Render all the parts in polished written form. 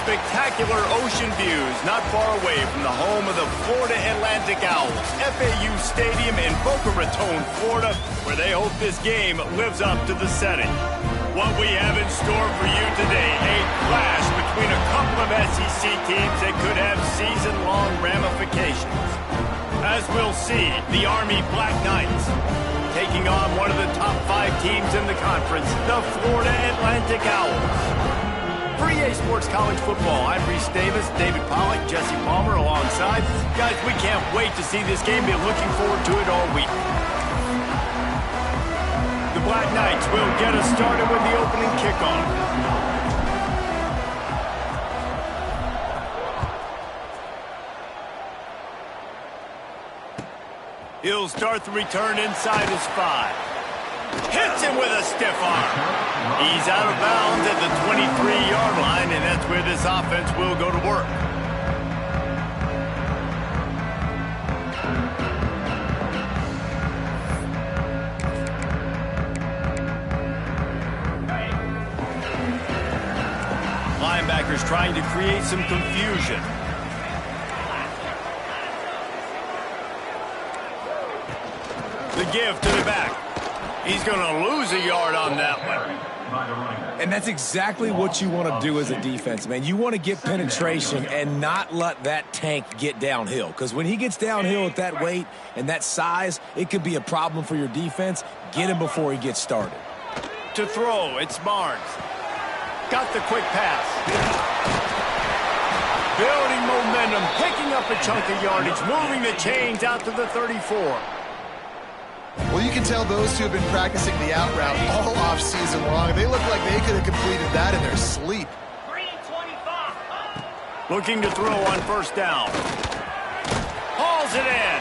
Spectacular ocean views not far away from the home of the Florida Atlantic Owls, FAU Stadium in Boca Raton, Florida, where they hope this game lives up to the setting. What we have in store for you today, a clash between a couple of SEC teams that could have season-long ramifications. As we'll see, the Army Black Knights taking on one of the top 5 teams in the conference, the Florida Atlantic Owls. For EA Sports College Football, I'm Reese Davis, David Pollack, Jesse Palmer alongside. Guys, we can't wait to see this game. Been looking forward to it all week. The Black Knights will get us started with the opening kickoff. He'll start the return inside his 5. Hits him with a stiff arm. He's out of bounds at the 23-yard line, and that's where this offense will go to work. Linebackers trying to create some confusion. The give to the back. He's going to lose a yard on that one. And that's exactly what you want to do as a defense, man. You want to get penetration and not let that tank get downhill. Because when he gets downhill at that weight and that size, it could be a problem for your defense. Get him before he gets started. To throw, it's Barnes. Got the quick pass. Building momentum, picking up a chunk of yardage, moving the chains out to the 34. Well, you can tell those two have been practicing the out route all off-season long. They look like they could have completed that in their sleep. Looking to throw on first down. Hauls it in.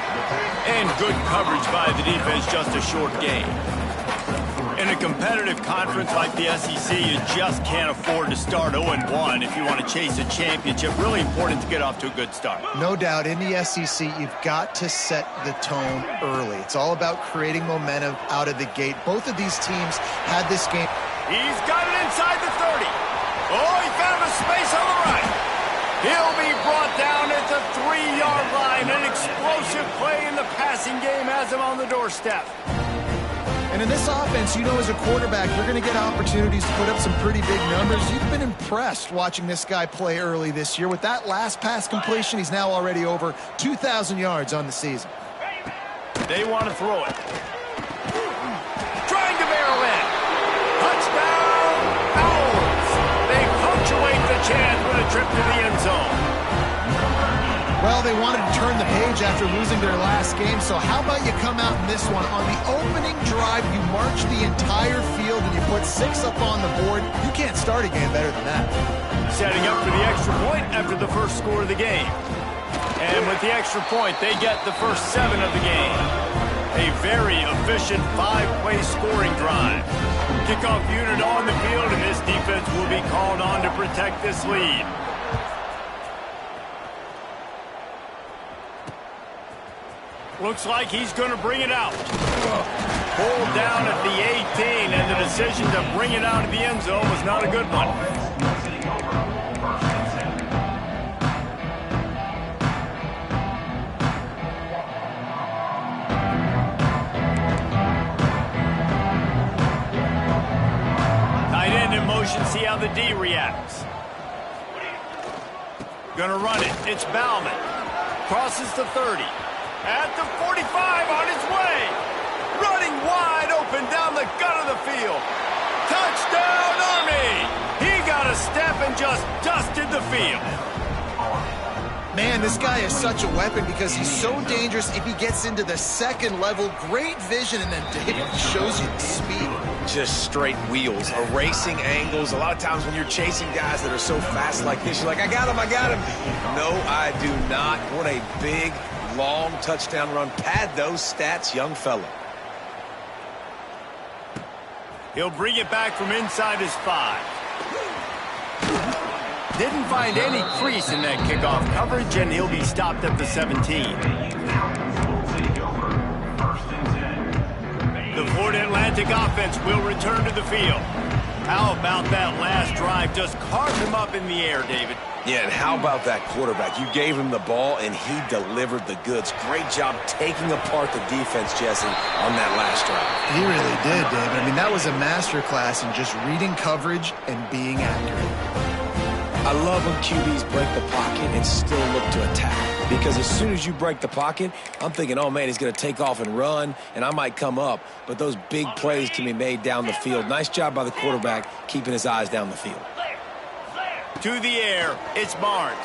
And good coverage by the defense, just a short gain. In a competitive conference like the SEC, you just can't afford to start 0-1 if you want to chase a championship. Really important to get off to a good start. No doubt, in the SEC, you've got to set the tone early. It's all about creating momentum out of the gate. Both of these teams had this game. He's got it inside the 30. Oh, he found a space on the right. He'll be brought down at the 3-yard line. An explosive play in the passing game has him on the doorstep. And in this offense, you know, as a quarterback, you're going to get opportunities to put up some pretty big numbers. You've been impressed watching this guy play early this year. With that last pass completion, he's now already over 2,000 yards on the season. They want to throw it. Trying to barrel in. Touchdown, Owls. They punctuate the chance with a trip to the end zone. Well, they wanted to turn the page after losing their last game, so how about you come out in this one? On the opening drive, you march the entire field field and you put 6 up on the board, you can't start a game better than that. Setting up for the extra point after the first score of the game. And with the extra point, they get the first 7 of the game. A very efficient 5-play scoring drive. Kickoff unit on the field, and this defense will be called on to protect this lead. Looks like he's going to bring it out. Pulled down at the 18, and the decision to bring it out of the end zone was not a good one. Tight end in motion, see how the D reacts. Gonna run it. It's Bauman. Crosses the 30. At the 45 on his way. Running wide open down the gut of the field. Touchdown, Army! He got a step and just dusted the field. Man, this guy is such a weapon because he's so dangerous if he gets into the second level. Great vision, and then David shows you the speed. Just straight wheels, erasing angles. A lot of times when you're chasing guys that are so fast like this, you're like, I got him. No, I do not. What a big, long touchdown run. Pad those stats, young fella. He'll bring it back from inside his 5. Didn't find any crease in that kickoff coverage, and he'll be stopped at the 17. The Florida Atlantic offense will return to the field. How about that last drive? Just carved him up in the air, David. Yeah, and how about that quarterback? You gave him the ball, and he delivered the goods. Great job taking apart the defense, Jesse, on that last drive. He really did, David. I mean, that was a masterclass in just reading coverage and being accurate. I love when QBs break the pocket and still look to attack. Because as soon as you break the pocket, I'm thinking, oh, man, he's going to take off and run, and I might come up. But those big plays can be made down the field. Nice job by the quarterback keeping his eyes down the field. To the air, it's Barnes.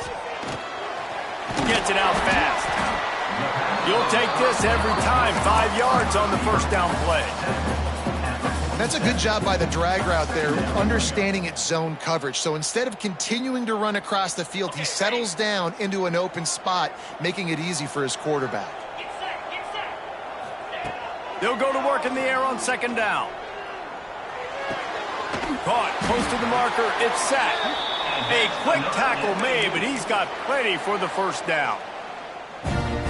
Gets it out fast. You'll take this every time. 5 yards on the first down play. That's a good job by the drag route there, understanding its zone coverage. So instead of continuing to run across the field, he settles down into an open spot, making it easy for his quarterback. They'll go to work in the air on second down. Caught, close to the marker, it's sacked. A quick tackle made, but he's got plenty for the first down.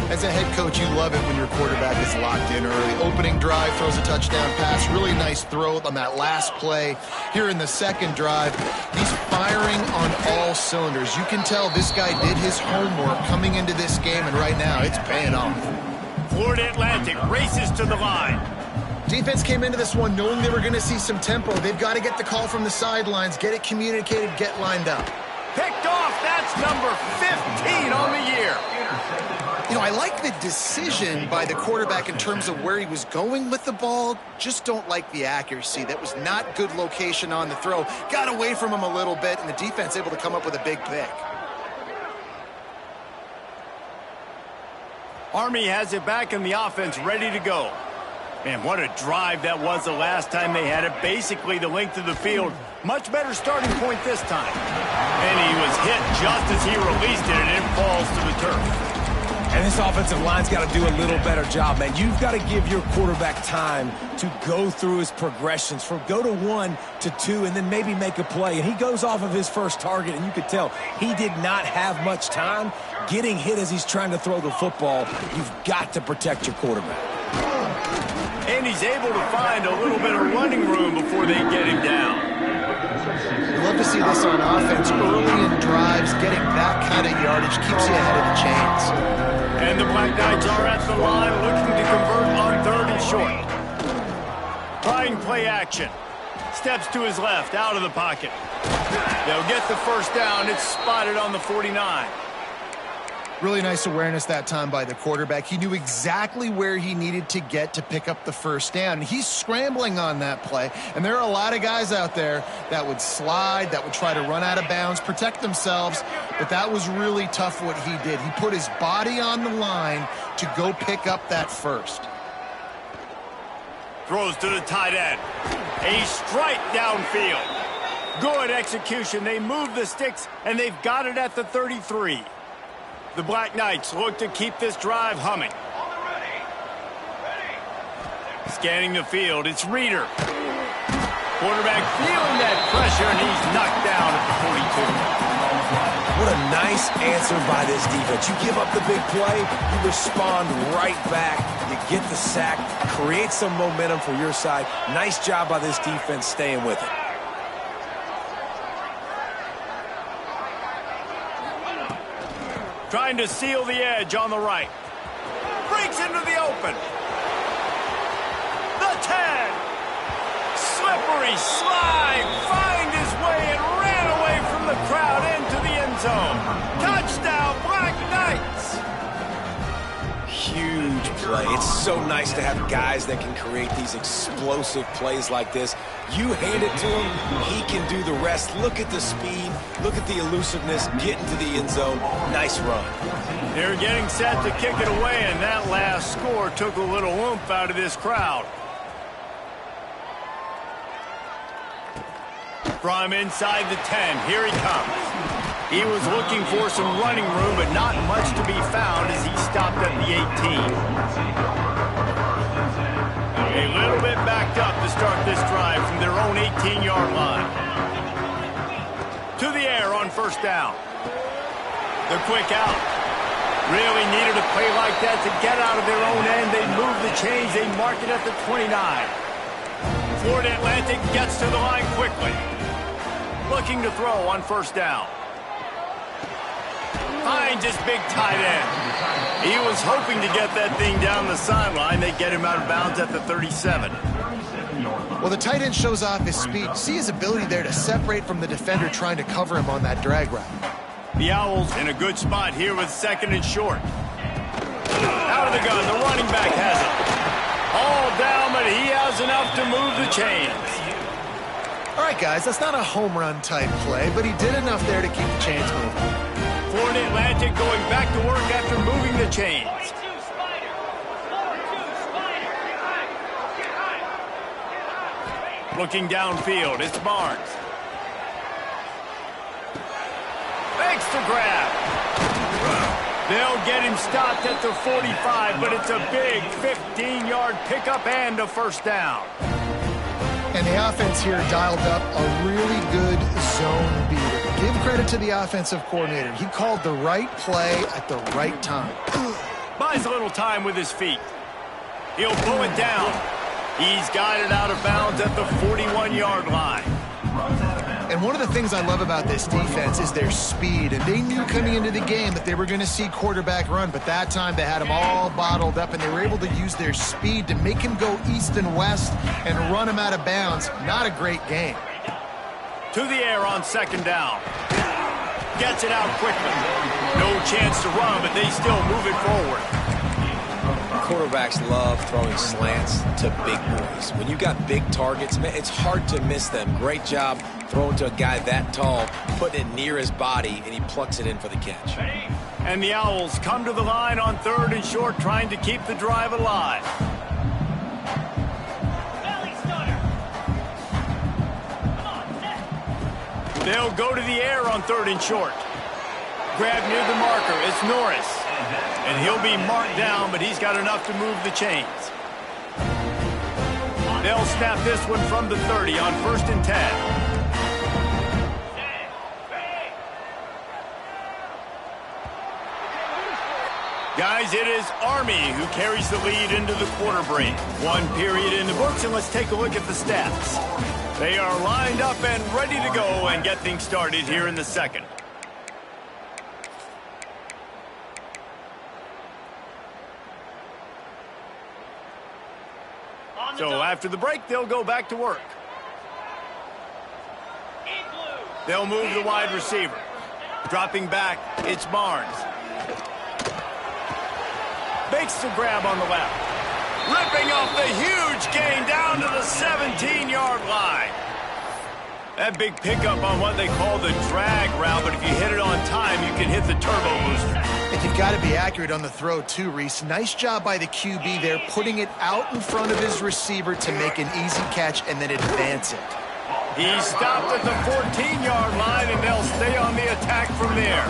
As a head coach, you love it when your quarterback is locked in early. Opening drive, throws a touchdown pass. Really nice throw on that last play. Here in the second drive, he's firing on all cylinders. You can tell this guy did his homework coming into this game, and right now it's paying off. Florida Atlantic races to the line. Defense came into this one knowing they were going to see some tempo. They've got to get the call from the sidelines, get it communicated, get lined up. Picked off. That's number 15 on the year. You know, I like the decision by the quarterback in terms of where he was going with the ball. Just don't like the accuracy. That was not good location on the throw. Got away from him a little bit, and the defense able to come up with a big pick. Army has it back and the offense ready to go. Man, what a drive that was the last time they had it. Basically the length of the field. Much better starting point this time. And he was hit just as he released it, and it falls to the turf. And this offensive line's got to do a little better job, man. You've got to give your quarterback time to go through his progressions, from go to 1 to 2, and then maybe make a play. And he goes off of his first target, and you could tell he did not have much time getting hit as he's trying to throw the football. You've got to protect your quarterback. And he's able to find a little bit of running room before they get him down. You love to see this on offense. Early in drives, getting that kind of yardage keeps you ahead of the chains. And the Black Knights are at the line looking to convert on 3rd and short. Trying play action. Steps to his left, out of the pocket. They'll get the first down. It's spotted on the 49. Really nice awareness that time by the quarterback. He knew exactly where he needed to get to pick up the first down. He's scrambling on that play, and there are a lot of guys out there that would slide, that would try to run out of bounds, protect themselves, but that was really tough what he did. He put his body on the line to go pick up that first. Throws to the tight end. A strike downfield. Good execution. They move the sticks, and they've got it at the 33. The Black Knights look to keep this drive humming. Scanning the field, it's Reeder. Quarterback feeling that pressure, and he's knocked down at the 42. What a nice answer by this defense. You give up the big play, you respond right back, you get the sack, create some momentum for your side. Nice job by this defense staying with it. Trying to seal the edge on the right. Breaks into the open. The 10. Slippery slide. Find his way and ran away from the crowd into the end zone. Touchdown, Black Knights. Huge play. It's so nice to have guys that can create these explosive plays like this. You hand it to him, he can do the rest. Look at the speed, look at the elusiveness, get into the end zone. Nice run. They're getting set to kick it away, and that last score took a little oomph out of this crowd. From inside the 10, here he comes. He was looking for some running room, but not much to be found as he stopped at the 18. A little bit backed up to start this drive from their own 18-yard line. To the air on first down. The quick out. Really needed a play like that to get out of their own end. They move the chains. They mark it at the 29. Florida Atlantic gets to the line quickly. Looking to throw on first down. Finds his big tight end. He was hoping to get that thing down the sideline. They get him out of bounds at the 37. Well, the tight end shows off his speed. See his ability there to separate from the defender trying to cover him on that drag route. The Owls in a good spot here with second and short. Out of the gun, the running back has it. All down, but he has enough to move the chains. All right, guys, that's not a home run type play, but he did enough there to keep the chains moving. Florida Atlantic going back to work after moving the chains. Looking downfield, it's Barnes. Makes the grab. They'll get him stopped at the 45, but it's a big 15-yard pickup and a first down. And the offense here dialed up a really good zone beater. Give credit to the offensive coordinator. He called the right play at the right time. Buys a little time with his feet. He'll pull it down. He's got it out of bounds at the 41-yard line. And one of the things I love about this defense is their speed. And they knew coming into the game that they were going to see quarterback run. But that time they had him all bottled up, and they were able to use their speed to make him go east and west and run him out of bounds. Not a great game. To the air on second down. Gets it out quickly. No chance to run, but they still move it forward. Quarterbacks love throwing slants to big boys. When you got big targets, man, it's hard to miss them. Great job throwing to a guy that tall, putting it near his body, and he plucks it in for the catch. And the Owls come to the line on third and short, trying to keep the drive alive. They'll go to the air on third and short. Grab near the marker. It's Norris. And he'll be marked down, but he's got enough to move the chains. They'll snap this one from the 30 on first and 10. Guys, it is Army who carries the lead into the quarter break. One period in the books, and let's take a look at the stats. They are lined up and ready to go and get things started here in the second. So after the break, they'll go back to work. They'll move the wide receiver. Dropping back, it's Barnes. Makes the grab on the left. Ripping off the huge gain down to the 17-yard line. That big pickup on what they call the drag route, but if you hit it on time, you can hit the turbo booster. And you've got to be accurate on the throw, too, Reese. Nice job by the QB there, putting it out in front of his receiver to make an easy catch and then advance it. He stopped at the 14-yard line, and they'll stay on the attack from there.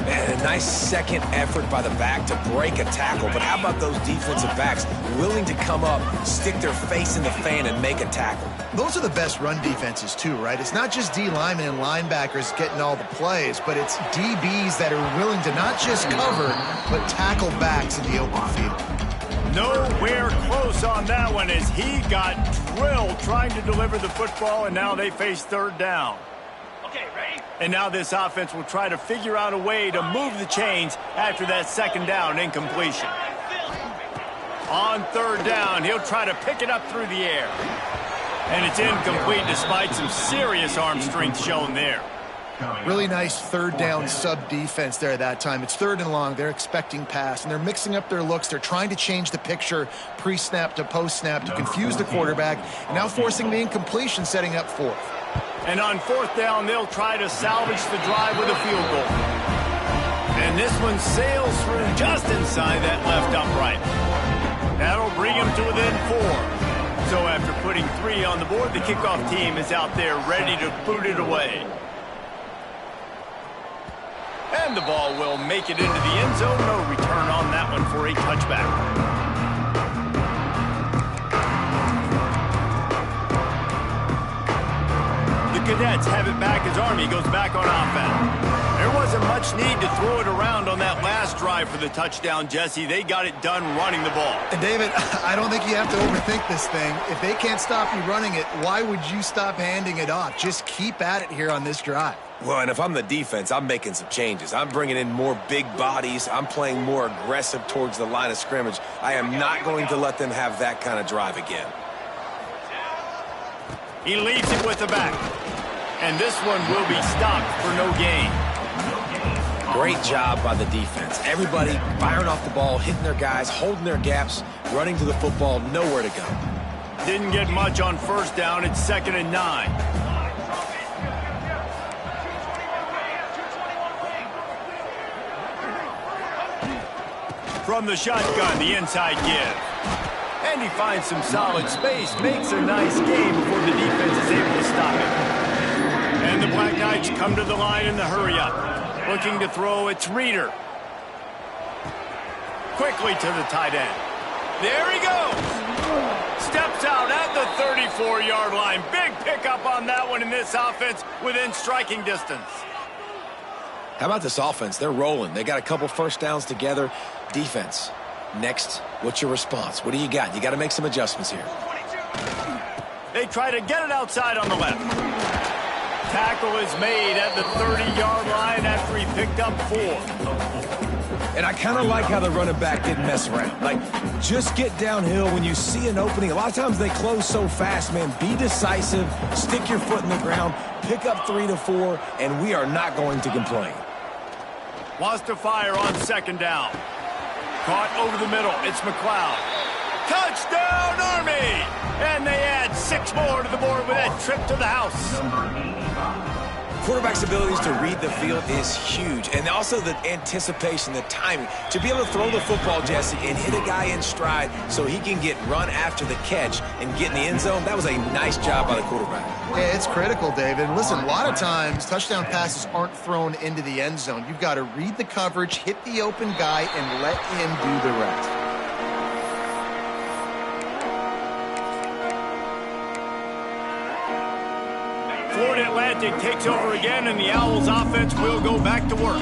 Man, a nice second effort by the back to break a tackle, but how about those defensive backs willing to come up, stick their face in the fan, and make a tackle? Those are the best run defenses, too, right? It's not just D linemen and linebackers getting all the plays, but it's DBs that are willing to not just cover, but tackle backs in the open field. Nowhere close on that one as he got drilled trying to deliver the football, and now they face third down. Okay, ready? And now this offense will try to figure out a way to move the chains after that second down incompletion. On third down, he'll try to pick it up through the air. And it's incomplete despite some serious arm strength shown there. Really nice third down sub defense there that time. It's third and long. They're expecting pass, and they're mixing up their looks. They're trying to change the picture pre-snap to post-snap to confuse the quarterback, and now forcing the incompletion, setting up fourth. And on fourth down, they'll try to salvage the drive with a field goal. And this one sails through just inside that left upright. That'll bring him to within 4. So after putting 3 on the board, the kickoff team is out there ready to boot it away. And the ball will make it into the end zone. No return on that one for a touchback. The Cadets have it back as Army goes back on offense. There wasn't much need to throw it around on that last drive for the touchdown, Jesse. They got it done running the ball. And, David, I don't think you have to overthink this thing. If they can't stop you running it, why would you stop handing it off? Just keep at it here on this drive. Well, and if I'm the defense, I'm making some changes. I'm bringing in more big bodies. I'm playing more aggressive towards the line of scrimmage. I am not going to let them have that kind of drive again. He leaves it with the back. And this one will be stopped for no gain. Great job by the defense. Everybody firing off the ball, hitting their guys, holding their gaps, running to the football, nowhere to go. Didn't get much on first down. It's 2nd and 9. From the shotgun, the inside give. And he finds some solid space, makes a nice game before the defense is able to stop it. And the Black Knights come to the line in the hurry-up. Looking to throw, it's Reeder. Quickly to the tight end. There he goes. Steps out at the 34-yard line. Big pickup on that one in this offense within striking distance. How about this offense? They're rolling. They got a couple first downs together. Defense, next, what's your response? What do you got? You got to make some adjustments here. They try to get it outside on the left. Tackle is made at the 30-yard line after he picked up 4. And I kind of like how the running back didn't mess around. Like, just get downhill when you see an opening. A lot of times they close so fast, man. Be decisive, stick your foot in the ground, pick up 3 to 4, and we are not going to complain. Wants to fire on second down. Caught over the middle. It's McLeod. Touchdown, Army! And they add 6 more to the board with that trip to the house. Quarterback's abilities to read the field is huge. And also the anticipation, the timing. To be able to throw the football, Jesse, and hit a guy in stride so he can get run after the catch and get in the end zone, that was a nice job by the quarterback. Yeah, it's critical, David. Listen, a lot of times touchdown passes aren't thrown into the end zone. You've got to read the coverage, hit the open guy, and let him do the rest. Florida Atlantic takes over again, and the Owls offense will go back to work.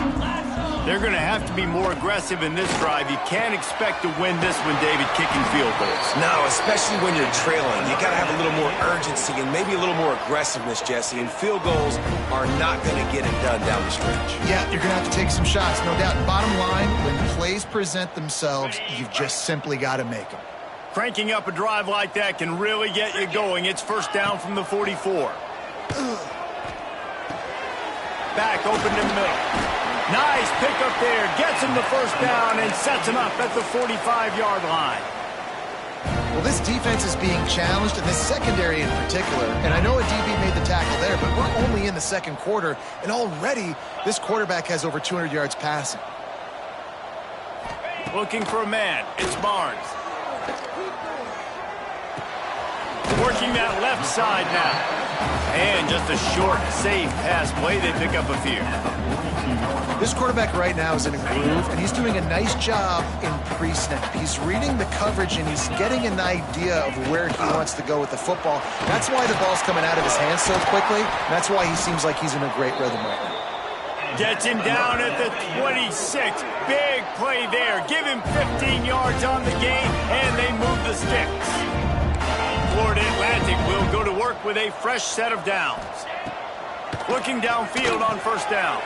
They're going to have to be more aggressive in this drive. You can't expect to win this one, David, kicking field goals. No, especially when you're trailing. You got to have a little more urgency and maybe a little more aggressiveness, Jesse. And field goals are not going to get it done down the stretch. Yeah, you're going to have to take some shots, no doubt. Bottom line, when plays present themselves, you've just simply got to make them. Cranking up a drive like that can really get you going. It's first down from the 44. Back open in the middle. Nice pickup there. Gets him the first down and sets him up at the 45-yard line. Well, this defense is being challenged, and this secondary in particular. And I know a DB made the tackle there, but we're only in the second quarter, and already this quarterback has over 200 yards passing. Looking for a man. It's Barnes. Working that left side now. And just a short, safe pass play. They pick up a few. This quarterback right now is in a groove, and he's doing a nice job in pre-snap. He's reading the coverage, and he's getting an idea of where he wants to go with the football. That's why the ball's coming out of his hands so quickly. That's why he seems like he's in a great rhythm right now. Gets him down at the 26. Big play there. Give him 15 yards on the game, and they move the sticks. Florida Atlantic will go to work with a fresh set of downs. Looking downfield on first down.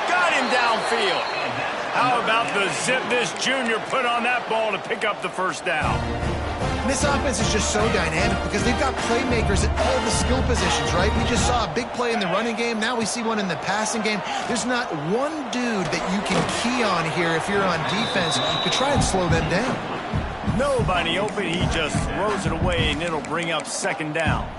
Got him downfield. How about the zip this junior put on that ball to pick up the first down? This offense is just so dynamic because they've got playmakers at all the skill positions, right? We just saw a big play in the running game. Now we see one in the passing game. There's not one dude that you can key on here if you're on defense to try and slow them down. Nobody open. He just throws it away, and it'll bring up second down.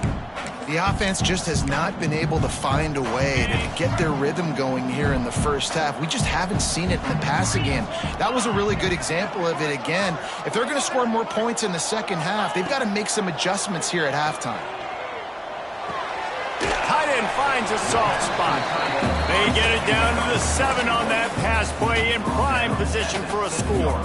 The offense just has not been able to find a way to get their rhythm going here in the first half. We just haven't seen it in the passing game. That was a really good example of it again. If they're going to score more points in the second half, they've got to make some adjustments here at halftime. Tight end finds a soft spot. They get it down to the 7 on that pass play in prime position for a score.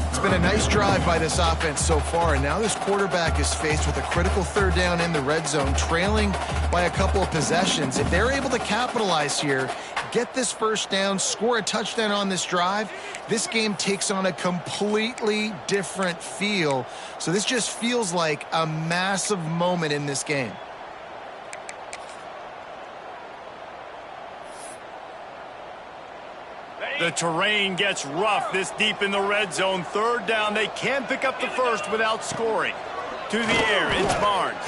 It's been a nice drive by this offense so far, and now this quarterback is faced with a critical third down in the red zone, trailing by a couple of possessions. If they're able to capitalize here, get this first down, score a touchdown on this drive, this game takes on a completely different feel. So this just feels like a massive moment in this game. The terrain gets rough this deep in the red zone. Third down. They can pick up the first without scoring. To the air. It's Barnes.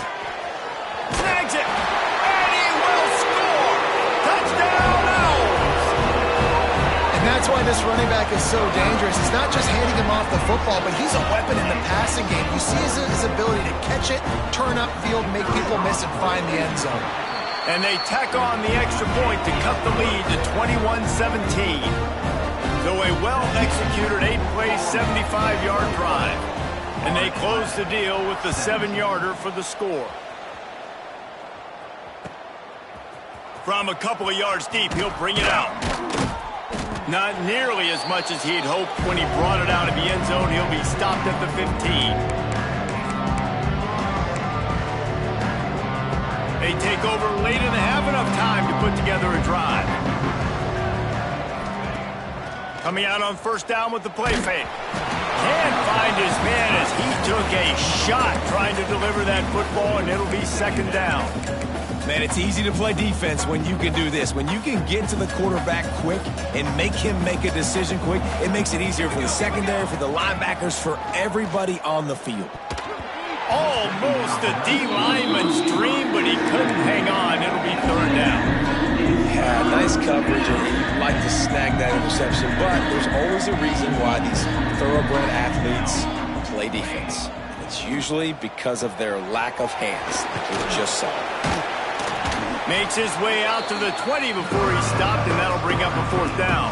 Snags it. And he will score. Touchdown Owls. And that's why this running back is so dangerous. It's not just handing him off the football, but he's a weapon in the passing game. You see his ability to catch it, turn upfield, make people miss, and find the end zone. And they tack on the extra point to cut the lead to 21-17. So a well-executed 8-play, 75-yard drive. And they close the deal with the 7-yarder for the score. From a couple of yards deep, he'll bring it out. Not nearly as much as he'd hoped when he brought it out of the end zone. He'll be stopped at the 15. They take over late and have enough time to put together a drive. Coming out on first down with the play fake. Can't find his man as he took a shot trying to deliver that football, and it'll be second down. Man, it's easy to play defense when you can do this. When you can get to the quarterback quick and make him make a decision quick, it makes it easier for the secondary, for the linebackers, for everybody on the field. Almost a D lineman's dream, but he couldn't hang on. It'll be third down. Yeah, nice coverage, and you'd like to snag that interception, but there's always a reason why these thoroughbred athletes play defense. And it's usually because of their lack of hands, like you just saw. Makes his way out to the 20 before he stopped, and that'll bring up a fourth down.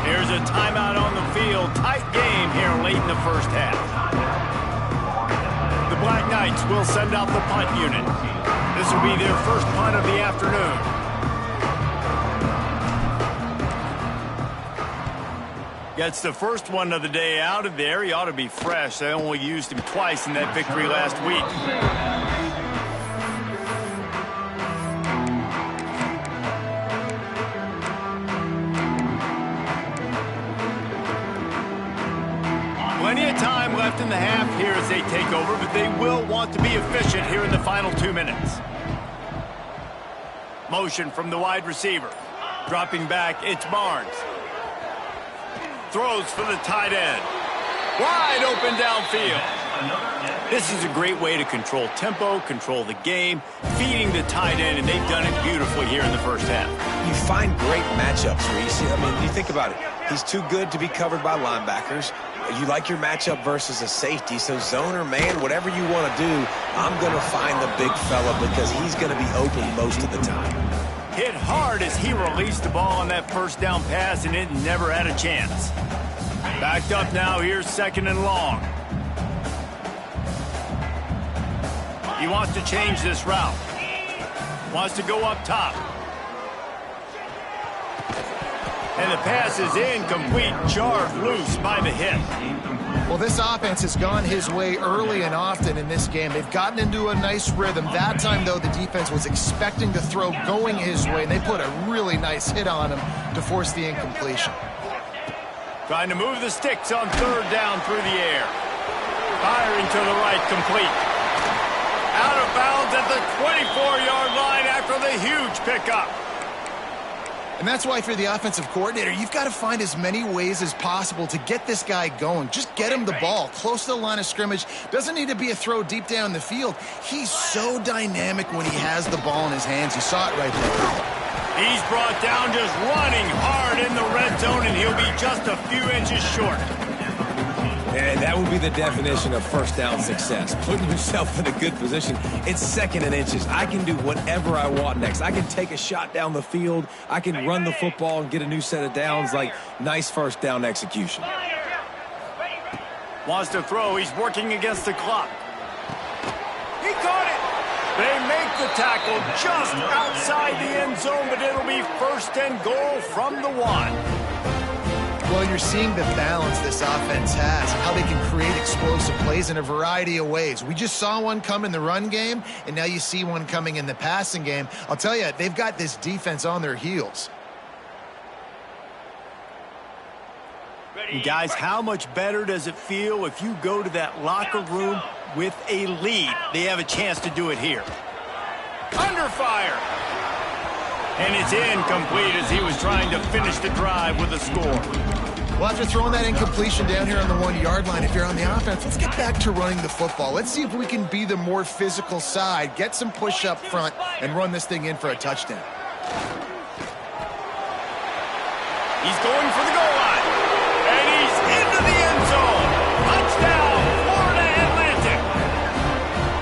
Here's a timeout on the field. Tight game here late in the first half. The Black Knights will send out the punt unit. This will be their first punt of the afternoon. Gets the first one of the day out of there. He ought to be fresh. They only used him twice in that victory last week. Plenty of time left in the half here as they take over, but they will want to be efficient here in the final 2 minutes. Motion from the wide receiver. Dropping back, it's Barnes. Throws for the tight end. Wide open downfield. This is a great way to control tempo, control the game, feeding the tight end, and they've done it beautifully here in the first half. You find great matchups, Reese. I mean, you think about it. He's too good to be covered by linebackers. You like your matchup versus a safety, so zone or man, whatever you want to do, I'm going to find the big fella because he's going to be open most of the time. Hit hard as he released the ball on that first down pass, and it never had a chance. Backed up now, here's 2nd and long. He wants to change this route. Wants to go up top. And the pass is incomplete, jarred loose by the hit. Well, this offense has gone his way early and often in this game. They've gotten into a nice rhythm. That time, though, the defense was expecting to throw going his way, and they put a really nice hit on him to force the incompletion. Trying to move the sticks on 3rd down through the air. Firing to the right, complete. Out of bounds at the 24-yard line after the huge pickup. And that's why, for the offensive coordinator, you've got to find as many ways as possible to get this guy going. Just get him the ball close to the line of scrimmage. Doesn't need to be a throw deep down the field. He's so dynamic when he has the ball in his hands. You saw it right there. He's brought down just running hard in the red zone, and he'll be just a few inches short. And that would be the definition of first down success. Putting yourself in a good position. It's 2nd and inches. I can do whatever I want next. I can take a shot down the field. I can run the football and get a new set of downs. Like, nice first down execution. Wants to throw. He's working against the clock. He caught it. They make the tackle just outside the end zone, but it'll be 1st and goal from the 1. Well, you're seeing the balance this offense has, how they can create explosive plays in a variety of ways. We just saw one come in the run game, and now you see one coming in the passing game. I'll tell you, they've got this defense on their heels. Guys, how much better does it feel if you go to that locker room with a lead? They have a chance to do it here. Under fire. And it's incomplete as he was trying to finish the drive with a score. Well, after throwing that incompletion down here on the 1-yard line, if you're on the offense, let's get back to running the football. Let's see if we can be the more physical side, get some push up front, and run this thing in for a touchdown. He's going for the goal line. And he's into the end zone. Touchdown, Florida Atlantic.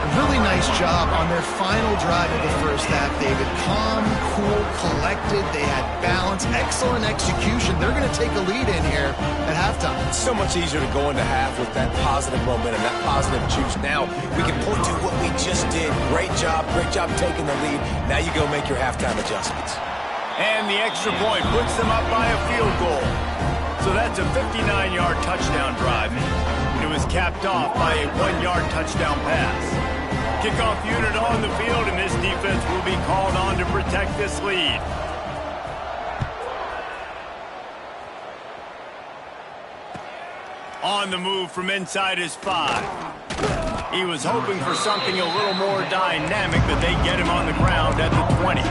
A really nice job on their final drive of the first half, David. Calm, cool, collected. They had balance, excellent execution. They're going to take a lead in here at halftime. It's so much easier to go into half with that positive momentum, that positive juice. Now we can point to what we just did. Great job taking the lead. Now you go make your halftime adjustments. And the extra point puts them up by a field goal. So that's a 59-yard touchdown drive. It was capped off by a 1-yard touchdown pass. Kickoff unit on the field, and this defense will be called on to protect this lead. On the move from inside his 5. He was hoping for something a little more dynamic, but they get him on the ground at the 20.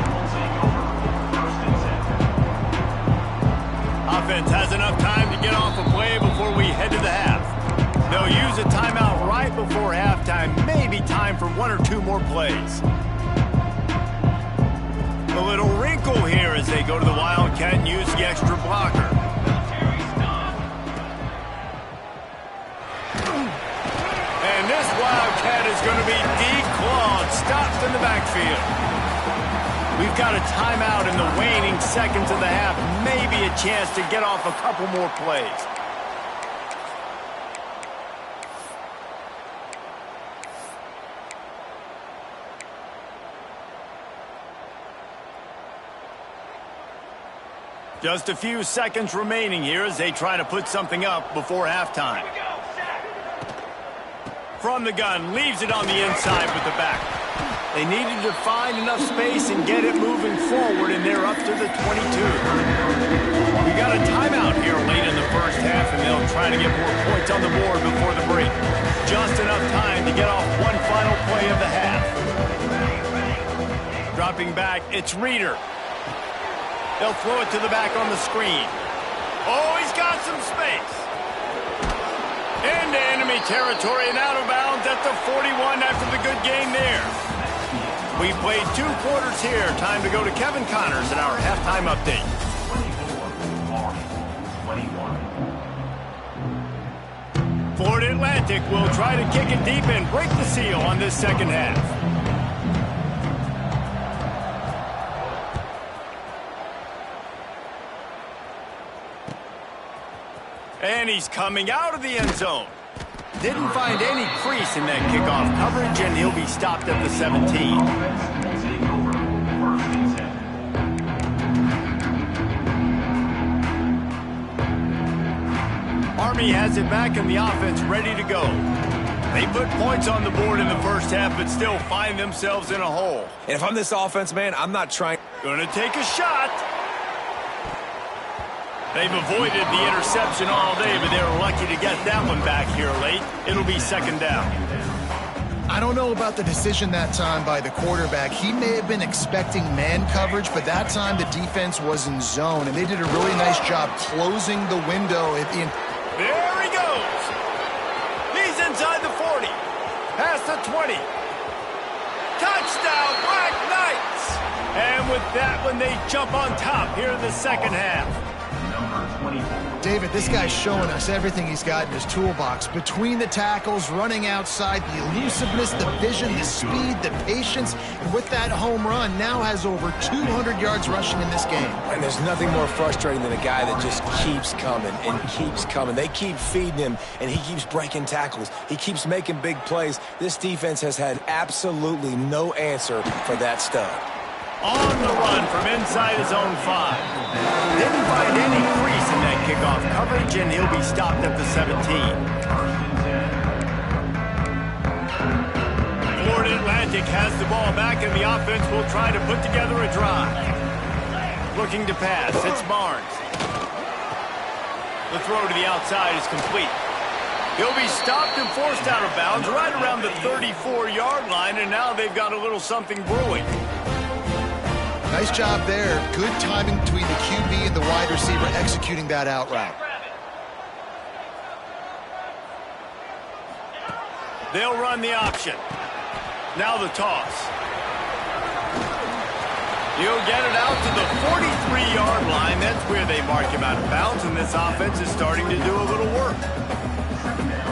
Offense has enough time to get off a play before we head to the half. They'll use a timeout right before halftime. Maybe time for 1 or 2 more plays. A little wrinkle here as they go to the Wildcat and use the extra blocker. And this Wildcat is going to be declawed, stopped in the backfield. We've got a timeout in the waning seconds of the half. Maybe a chance to get off a couple more plays. Just a few seconds remaining here as they try to put something up before halftime. From the gun, leaves it on the inside with the back. They needed to find enough space and get it moving forward, and they're up to the 22. We got a timeout here late in the first half, and they'll try to get more points on the board before the break. Just enough time to get off one final play of the half. Dropping back, it's Reeder. They'll throw it to the back on the screen. Oh, he's got some space. Into enemy territory and out of bounds at the 41 after the good gain there. We played 2 quarters here. Time to go to Kevin Connors in our halftime update. 24-21. Florida Atlantic will try to kick it deep and break the seal on this second half. And he's coming out of the end zone. Didn't find any crease in that kickoff coverage, and he'll be stopped at the 17. Army has it back and the offense ready to go. They put points on the board in the first half, but still find themselves in a hole. And if I'm this offense, man, I'm not trying. Gonna take a shot. They've avoided the interception all day, but they were lucky to get that one back here late. It'll be second down. I don't know about the decision that time by the quarterback. He may have been expecting man coverage, but that time the defense was in zone, and they did a really nice job closing the window. There he goes. He's inside the 40. Past the 20. Touchdown, Black Knights. And with that one, they jump on top here in the second half. David, this guy's showing us everything he's got in his toolbox. Between the tackles, running outside, the elusiveness, the vision, the speed, the patience. And with that home run, now has over 200 yards rushing in this game. And there's nothing more frustrating than a guy that just keeps coming and keeps coming. They keep feeding him, and he keeps breaking tackles. He keeps making big plays. This defense has had absolutely no answer for that stud. On the run from inside his own 5. Didn't find any crease in that kickoff coverage, and he'll be stopped at the 17. Florida Atlantic has the ball back, and the offense will try to put together a drive. Looking to pass, it's Barnes. The throw to the outside is complete. He'll be stopped and forced out of bounds right around the 34-yard line, and now they've got a little something brewing. Nice job there. Good timing between the QB and the wide receiver executing that out route. They'll run the option. Now the toss. He'll get it out to the 43-yard line. That's where they mark him out of bounds, and this offense is starting to do a little work.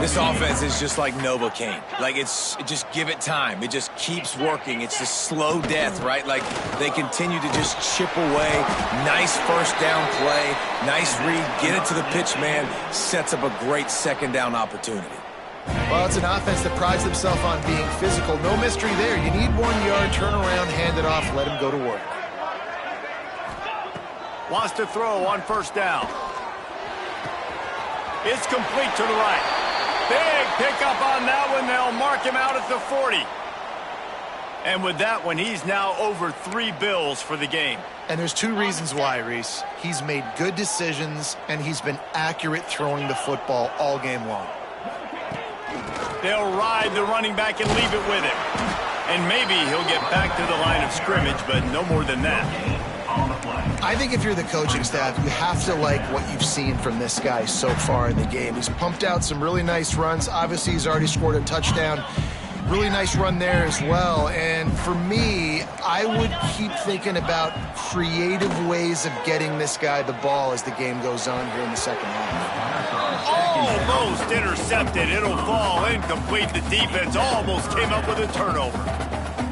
This offense is just like Novocaine. Like, just give it time. It just keeps working. It's the slow death, right? Like, they continue to just chip away. Nice first down play. Nice read. Get it to the pitch man. Sets up a great second down opportunity. Well, it's an offense that prides themselves on being physical. No mystery there. You need 1 yard, turn around, hand it off, let him go to work. Wants to throw on first down. It's complete to the right. Big pickup on that one. They'll mark him out at the 40. And with that one, he's now over 3 bills for the game. And there's 2 reasons why, Reese. He's made good decisions, and he's been accurate throwing the football all game long. They'll ride the running back and leave it with him. And maybe he'll get back to the line of scrimmage, but no more than that. I think if you're the coaching staff, you have to like what you've seen from this guy so far in the game. He's pumped out some really nice runs. Obviously, he's already scored a touchdown. Really nice run there as well. And for me, I would keep thinking about creative ways of getting this guy the ball as the game goes on here in the second half. Almost intercepted. It'll fall incomplete. The defense almost came up with a turnover.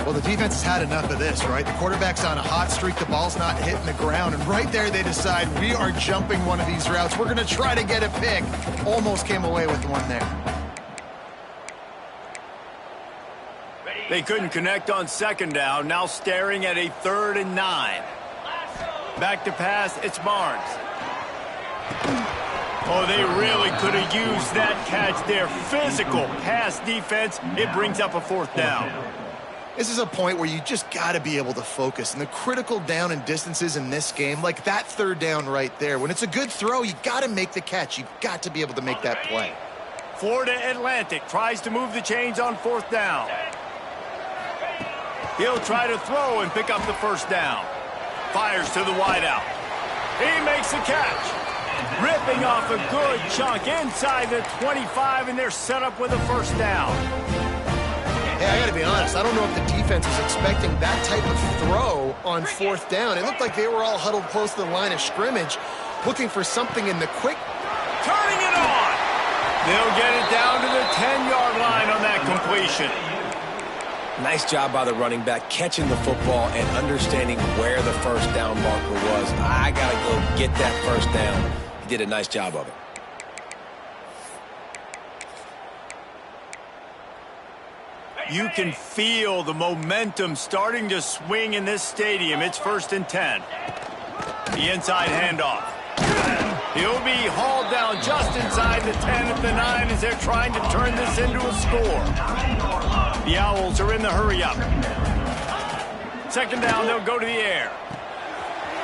Well, the defense has had enough of this, right? The quarterback's on a hot streak. The ball's not hitting the ground. And right there, they decide, we are jumping one of these routes. We're going to try to get a pick. Almost came away with one there. They couldn't connect on second down. Now staring at a 3rd and 9. Back to pass, it's Barnes. Oh, they really could have used that catch there. Physical pass defense. It brings up a 4th down. This is a point where you just got to be able to focus. And the critical down and distances in this game, like that 3rd down right there, when it's a good throw, you got to make the catch. You've got to be able to make that play. Florida Atlantic tries to move the chains on 4th down. He'll try to throw and pick up the 1st down. Fires to the wideout. He makes the catch. Ripping off a good chunk inside the 25, and they're set up with a 1st down. Hey, I got to be honest. I don't know if the defense was expecting that type of throw on 4th down. It looked like they were all huddled close to the line of scrimmage, looking for something in the quick. Turning it on. They'll get it down to the 10-yard line on that completion. Nice job by the running back, catching the football and understanding where the 1st down marker was. I got to go get that 1st down. He did a nice job of it. You can feel the momentum starting to swing in this stadium. It's 1st and 10. The inside handoff. He'll be hauled down just inside the 10 at the 9 as they're trying to turn this into a score. The Owls are in the hurry-up. 2nd down, they'll go to the air.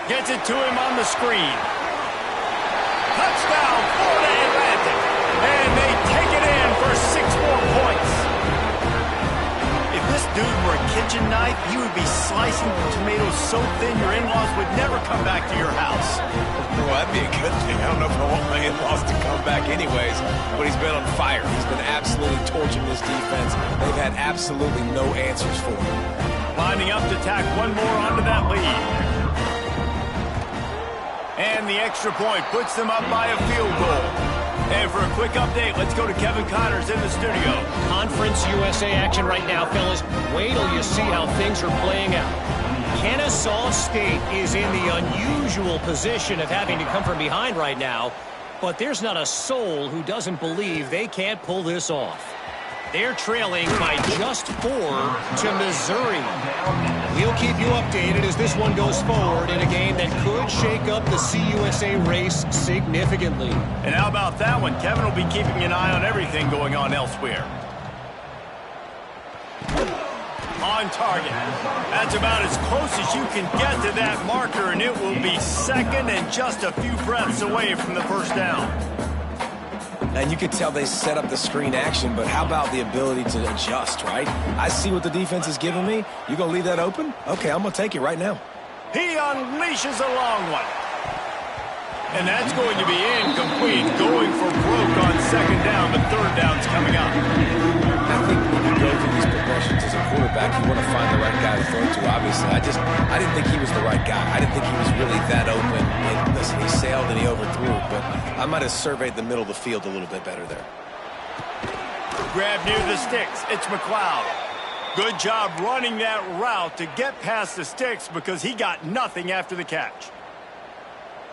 Gets it to him on the screen. Touchdown, Florida Atlantic. And they take it in for 6 more points. If this dude were a kitchen knife, he would be slicing tomatoes so thin your in-laws would never come back to your house. Well, that'd be a good thing. I don't know if I want my in-laws to come back anyways, but he's been on fire. He's been absolutely torching this defense. They've had absolutely no answers for him. Lining up to tack one more onto that lead. And the extra point puts them up by a field goal. And for a quick update, let's go to Kevin Connors in the studio. Conference USA action right now, fellas. Wait till you see how things are playing out. Kennesaw State is in the unusual position of having to come from behind right now, but there's not a soul who doesn't believe they can't pull this off. They're trailing by just 4 to Missouri. We'll keep you updated as this one goes forward in a game that could shake up the CUSA race significantly. And how about that one? Kevin will be keeping an eye on everything going on elsewhere. On target. That's about as close as you can get to that marker, and it will be 2nd and just a few breaths away from the 1st down. And you could tell they set up the screen action, but how about the ability to adjust, right? I see what the defense is giving me. You gonna leave that open? Okay, I'm gonna take it right now. He unleashes a long one. And that's going to be incomplete, going for broke on 2nd down, but 3rd down's coming up. I think when you go through these progressions as a quarterback, you want to find the right guy to throw to, obviously. I didn't think he was the right guy. I didn't think he was really that open. And listen, he sailed and he overthrew, but I might have surveyed the middle of the field a little bit better there. Grab near the sticks. It's McLeod. Good job running that route to get past the sticks because he got nothing after the catch.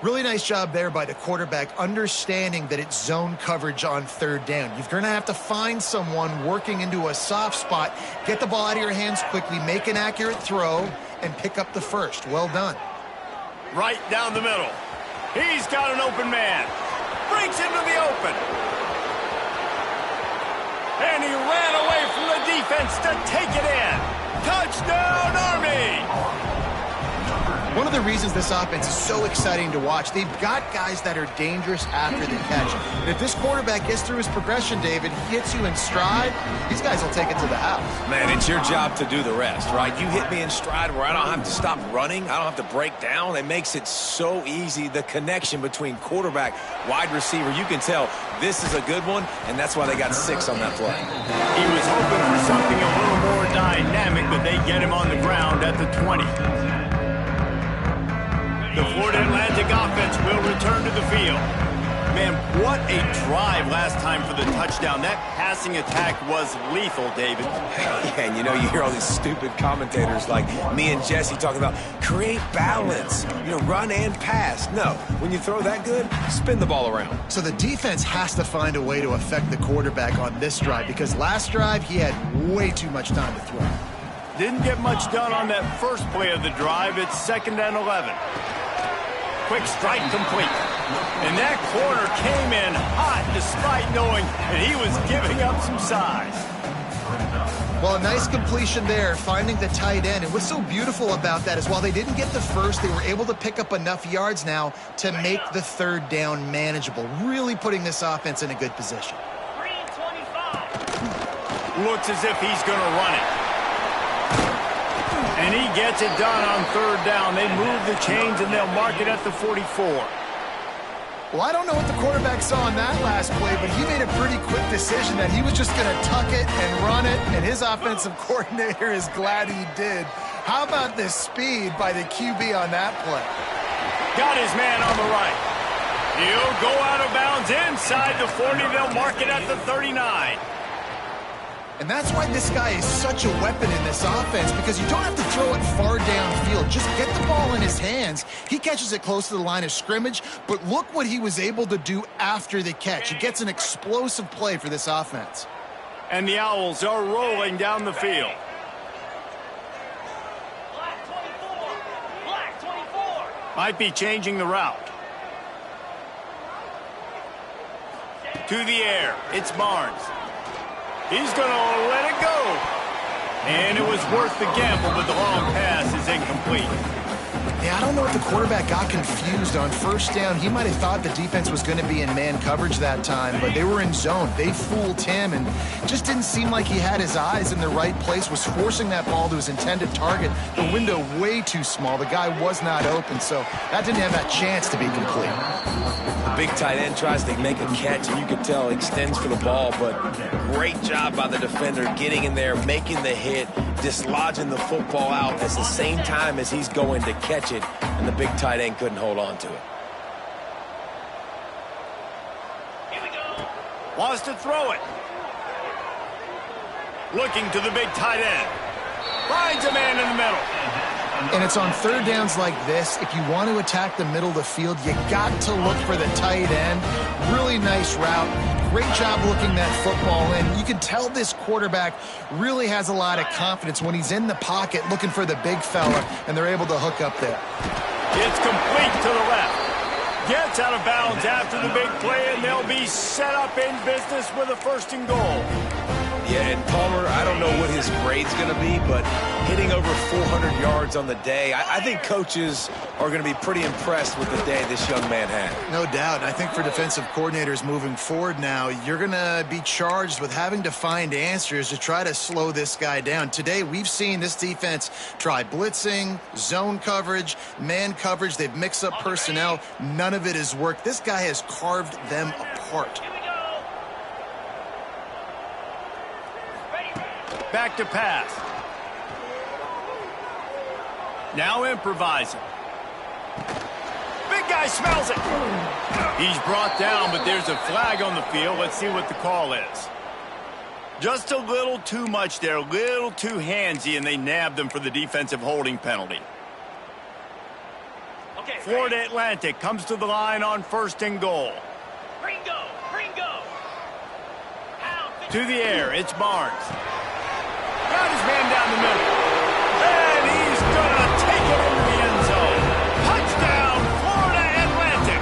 Really nice job there by the quarterback, understanding that it's zone coverage on 3rd down. You're going to have to find someone working into a soft spot, get the ball out of your hands quickly, make an accurate throw, and pick up the 1st. Well done. Right down the middle. He's got an open man. Breaks into the open. And he ran away from the defense to take it in. Touchdown, Army! One of the reasons this offense is so exciting to watch, they've got guys that are dangerous after the catch. And if this quarterback gets through his progression, David, he hits you in stride, these guys will take it to the house. Man, it's your job to do the rest, right? You hit me in stride where I don't have to stop running. I don't have to break down. It makes it so easy. The connection between quarterback, wide receiver, you can tell this is a good one, and that's why they got 6 on that play. He was hoping for something a little more dynamic, but they get him on the ground at the 20. The Florida Atlantic offense will return to the field. Man, what a drive last time for the touchdown. That passing attack was lethal, David. Yeah, and you know, you hear all these stupid commentators like me and Jesse talking about create balance, you know, run and pass. No, when you throw that good, spin the ball around. So the defense has to find a way to affect the quarterback on this drive because last drive he had way too much time to throw. Didn't get much done on that first play of the drive. It's 2nd and 11. Quick strike complete. And that corner came in hot despite knowing that he was giving up some size. Well, a nice completion there, finding the tight end. And what's so beautiful about that is while they didn't get the 1st, they were able to pick up enough yards now to make the 3rd down manageable, really putting this offense in a good position. Looks as if he's going to run it. And he gets it done on 3rd down. They move the chains, and they'll mark it at the 44. Well, I don't know what the quarterback saw on that last play, but he made a pretty quick decision that he was just going to tuck it and run it, and his offensive coordinator is glad he did. How about the speed by the QB on that play? Got his man on the right. He'll go out of bounds inside the 40. They'll mark it at the 39. And that's why this guy is such a weapon in this offense, because you don't have to throw it far downfield. Just get the ball in his hands. He catches it close to the line of scrimmage, but look what he was able to do after the catch. He gets an explosive play for this offense. And the Owls are rolling down the field. Might be changing the route. To the air. It's Barnes. He's going to let it go. And it was worth the gamble, but the long pass is incomplete. Yeah, I don't know if the quarterback got confused on first down. He might have thought the defense was going to be in man coverage that time, but they were in zone. They fooled him and just didn't seem like he had his eyes in the right place, was forcing that ball to his intended target. The window way too small. The guy was not open, so that didn't have that chance to be complete. The big tight end tries to make a catch, and you can tell he extends for the ball, but great job by the defender getting in there, making the hit, dislodging the football out at the same time as he's going to catch it, and the big tight end couldn't hold on to it. Here we go. Wants to throw it. Looking to the big tight end. Finds a man in the middle. And it's on third downs like this. If you want to attack the middle of the field, you got to look for the tight end. Really nice route. Great job looking that football in. You can tell this quarterback really has a lot of confidence when he's in the pocket looking for the big fella, and they're able to hook up there. It's complete to the left. Gets out of bounds after the big play, and they'll be set up in business with a 1st and goal. Yeah, and Palmer, I don't know what his grade's going to be, but hitting over 400 yards on the day, I think coaches are going to be pretty impressed with the day this young man had. No doubt. And I think for defensive coordinators moving forward now, you're going to be charged with having to find answers to try to slow this guy down. Today, we've seen this defense try blitzing, zone coverage, man coverage. They've mixed up personnel. None of it has worked. This guy has carved them apart. Back to pass. Now improvising. Big guy smells it. He's brought down, but there's a flag on the field. Let's see what the call is. Just a little too much there, a little too handsy, and they nabbed them for the defensive holding penalty. Okay, Florida Atlantic comes to the line on 1st and goal. Ringo. To the air, it's Barnes. Got his man down the middle. And he's going to take it into the end zone. Touchdown, Florida Atlantic.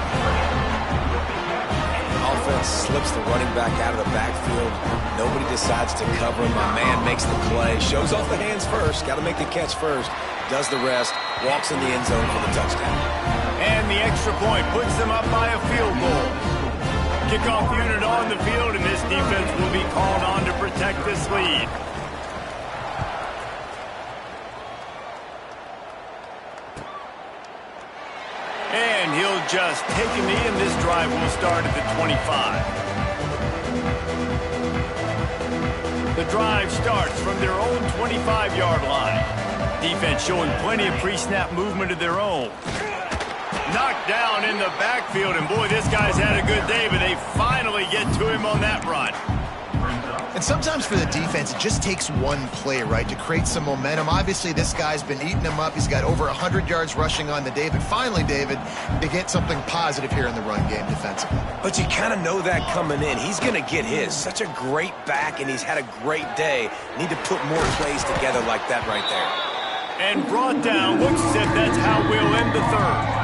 Offense slips the running back out of the backfield. Nobody decides to cover him. My man makes the play. Shows off the hands first. Got to make the catch first. Does the rest. Walks in the end zone for the touchdown. And the extra point puts them up by a field goal. Kickoff unit on the field, and this defense will be called on to protect this lead. And he'll just take a knee, and this drive will start at the 25. The drive starts from their own 25-yard line. Defense showing plenty of pre-snap movement of their own. Knocked down in the backfield, and boy, this guy's had a good day, but they finally get to him on that run. And sometimes for the defense, it just takes one play, right, to create some momentum. Obviously, this guy's been eating him up. He's got over 100 yards rushing on the day. But finally, David, they get something positive here in the run game defensively. But you kind of know that coming in. He's going to get his. Such a great back, and he's had a great day. Need to put more plays together like that right there. And brought down. Looks as if that's how we'll end the third.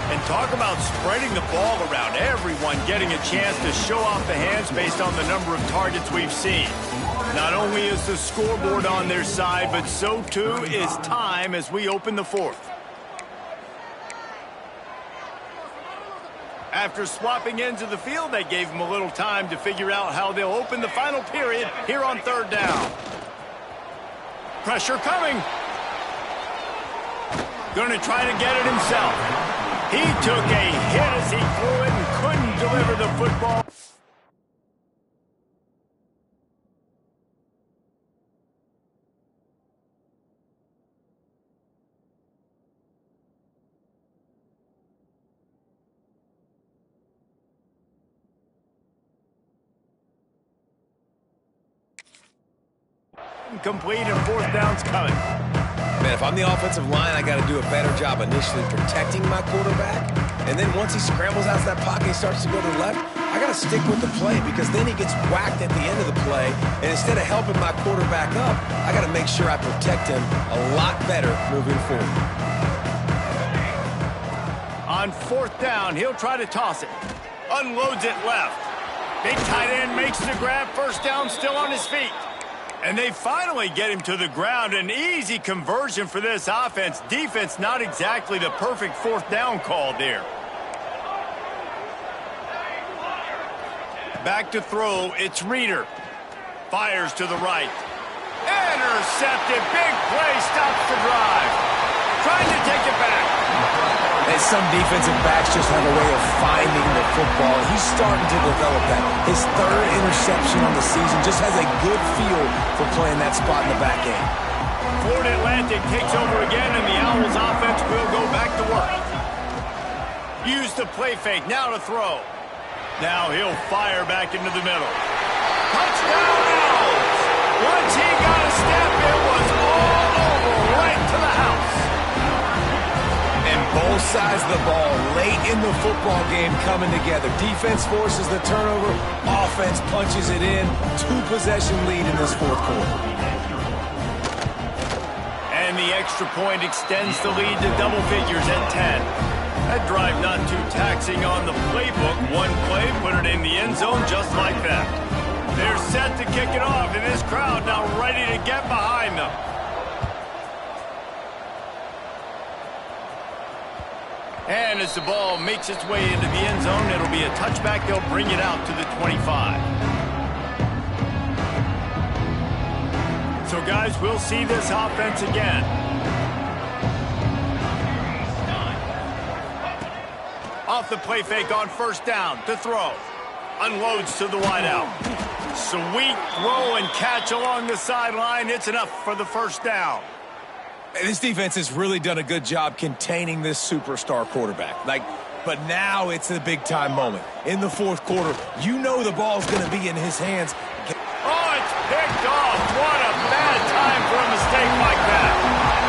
And talk about spreading the ball around. Everyone getting a chance to show off the hands based on the number of targets we've seen. Not only is the scoreboard on their side, but so too is time as we open the fourth. After swapping ends of the field, they gave them a little time to figure out how they'll open the final period here on 3rd down. Pressure coming. Going to try to get it himself. He took a hit as he threw it and couldn't deliver the football. Complete and 4th down's coming. Man, if I'm the offensive line, I got to do a better job initially protecting my quarterback. And then once he scrambles out of that pocket, he starts to go to the left, I got to stick with the play because then he gets whacked at the end of the play, and instead of helping my quarterback up, I got to make sure I protect him a lot better moving forward. On 4th down, he'll try to toss it. Unloads it left. Big tight end makes the grab. First down, still on his feet. And they finally get him to the ground. An easy conversion for this offense. Defense, not exactly the perfect 4th down call there. Back to throw, it's Reeder. Fires to the right. Intercepted. Big play, stops the drive. Trying to take it back. And some defensive backs just have a way of finding the football. He's starting to develop that. His 3rd interception on the season, just has a good feel for playing that spot in the back end. Florida Atlantic takes over again, and the Owls offense will go back to work. Use the play fake, now to throw. Now he'll fire back into the middle. Touchdown Owls! Once he got a step, it was all over, right to the house. And both sides of the ball late in the football game coming together. Defense forces the turnover. Offense punches it in. 2-possession lead in this 4th quarter. And the extra point extends the lead to double figures at 10. That drive not too taxing on the playbook. One play, put it in the end zone just like that. They're set to kick it off, and this crowd now ready to get behind them. And as the ball makes its way into the end zone, it'll be a touchback. They'll bring it out to the 25. So, guys, we'll see this offense again. Off the play fake on 1st down to throw. Unloads to the wideout. Sweet throw and catch along the sideline. It's enough for the 1st down. This defense has really done a good job containing this superstar quarterback. But now it's a big-time moment. In the 4th quarter, you know the ball's going to be in his hands. Oh, it's picked off. What a bad time for a mistake like that.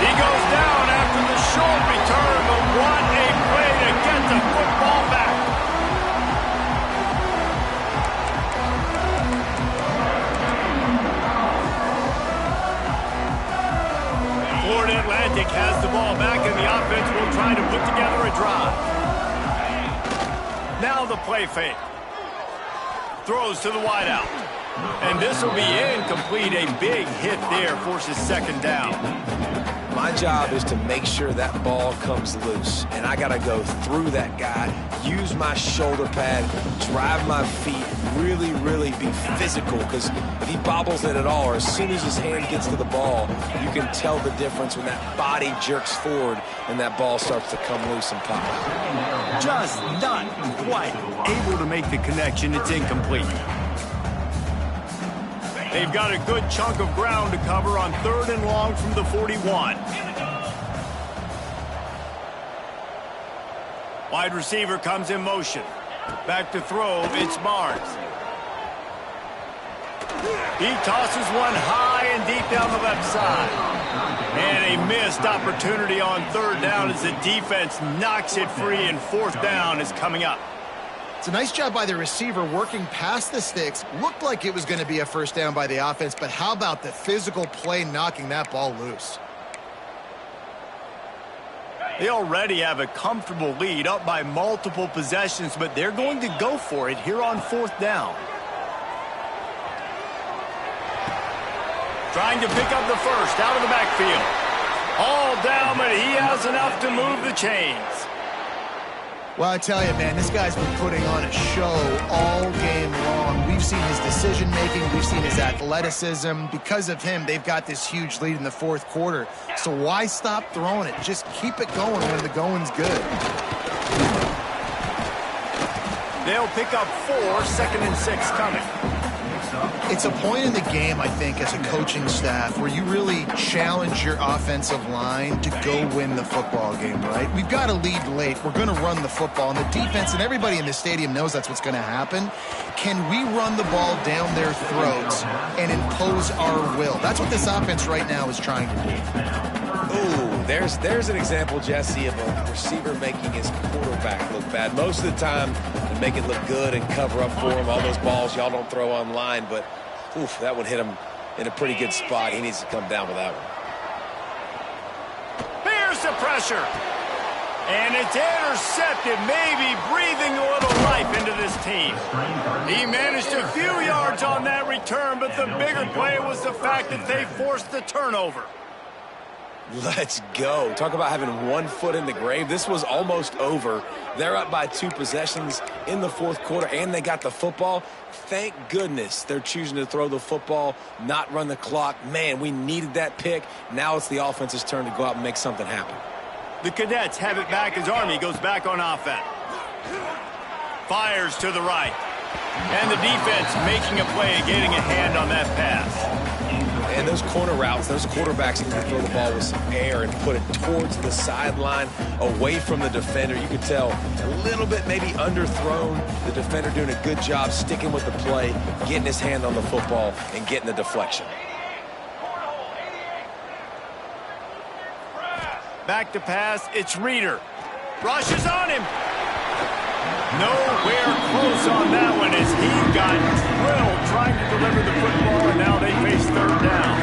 He goes down after the short return, but what a play to get the football back. Florida Atlantic has the ball back, and the offense will try to put together a drive. Now the play fake. Throws to the wideout. And this will be incomplete. A big hit there forces 2nd down. My job is to make sure that ball comes loose. And I got to go through that guy, use my shoulder pad, drive my feet, really be physical. Because if he bobbles it at all, or as soon as his hand gets to the ball, you can tell the difference when that body jerks forward and that ball starts to come loose and pop out. Just not quite able to make the connection. It's incomplete. They've got a good chunk of ground to cover on 3rd and long from the 41. Wide receiver comes in motion. Back to throw, it's Barnes. He tosses one high and deep down the left side. And a missed opportunity on 3rd down as the defense knocks it free, and 4th down is coming up. It's a nice job by the receiver working past the sticks. Looked like it was going to be a 1st down by the offense, but how about the physical play knocking that ball loose? They already have a comfortable lead, up by multiple possessions, but they're going to go for it here on 4th down. Trying to pick up the first out of the backfield. All down, but he has enough to move the chains. Well, I tell you, man, this guy's been putting on a show all game long. We've seen his decision-making. We've seen his athleticism. Because of him, they've got this huge lead in the 4th quarter. So why stop throwing it? Just keep it going when the going's good. They'll pick up 4, 2nd and 6 coming. It's a point in the game, I think, as a coaching staff where you really challenge your offensive line to go win the football game, right? We've got a lead late. We're going to run the football, and the defense and everybody in the stadium knows that's what's going to happen. Can we run the ball down their throats and impose our will? That's what this offense right now is trying to do. Ooh, there's an example, Jesse, of a receiver making his quarterback look bad. Most of the time, to make it look good and cover up for him. All those balls y'all don't throw online, but oof, that would hit him in a pretty good spot. He needs to come down with that one. Here's the pressure. And it's intercepted, maybe breathing a little life into this team. He managed a few yards on that return, but the bigger play was the fact that they forced the turnover. Let's go. Talk about having one foot in the grave. This was almost over. They're up by 2 possessions in the fourth quarter, and they got the football. Thank goodness they're choosing to throw the football, not run the clock. Man, we needed that pick. Now it's the offense's turn to go out and make something happen. The Cadets have it back as Army goes back on offense. Fires to the right. And the defense making a play, getting a hand on that pass. And those corner routes, those quarterbacks need to throw the ball with some air and put it towards the sideline, away from the defender. You could tell a little bit maybe underthrown. The defender doing a good job sticking with the play, getting his hand on the football, and getting the deflection. Back to pass, it's Reeder. Rushes on him. Nowhere close on that one as he got drilled trying to deliver the football, and now they face third down.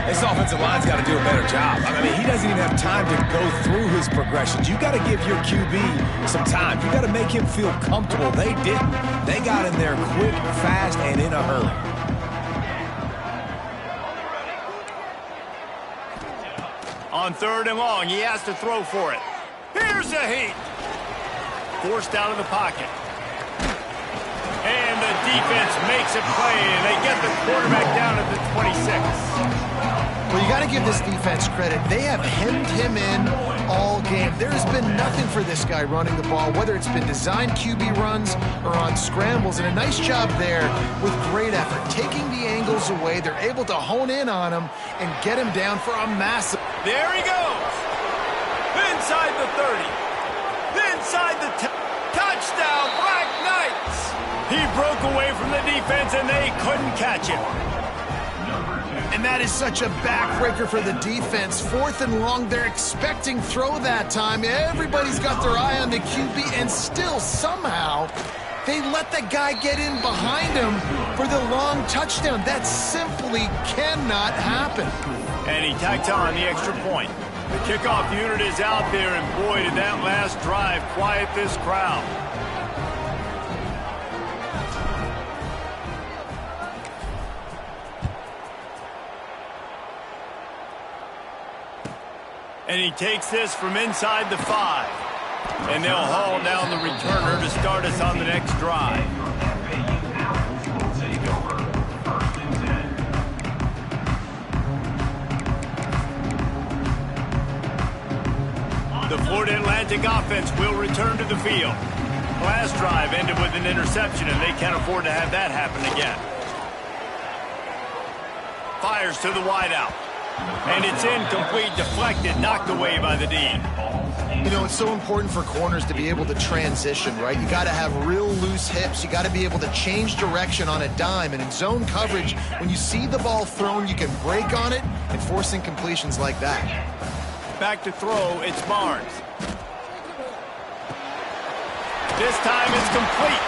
This offensive line's got to do a better job. I mean, he doesn't even have time to go through his progressions. You got to give your QB some time. You got to make him feel comfortable. They didn't. They got in there quick, fast, and in a hurry. On third and long, he has to throw for it. Here's a heat. Forced out of the pocket. And the defense makes a play, and they get the quarterback down at the 26. Well, you got to give this defense credit. They have hemmed him in all game. There has been nothing for this guy running the ball, whether it's been designed QB runs or on scrambles, and a nice job there with great effort. Taking the angles away, they're able to hone in on him and get him down for a massive... There he goes. Inside the 30. Inside the touchdown, Black Knights. He broke away from the defense, and they couldn't catch him. And that is such a backbreaker for the defense. Fourth and long, they're expecting throw that time. Everybody's got their eye on the QB, and still somehow they let the guy get in behind him for the long touchdown. That simply cannot happen. And he tacks on the extra point. The kickoff unit is out there, and boy, did that last drive quiet this crowd. And he takes this from inside the 5. And they'll haul down the returner to start us on the next drive. The Florida Atlantic offense will return to the field. Last drive ended with an interception, and they can't afford to have that happen again. Fires to the wideout. And it's incomplete, deflected, knocked away by the D. You know, it's so important for corners to be able to transition, right? You got to have real loose hips. You got to be able to change direction on a dime. And in zone coverage, when you see the ball thrown, you can break on it and force incompletions like that. Back to throw, it's Barnes. This time it's complete.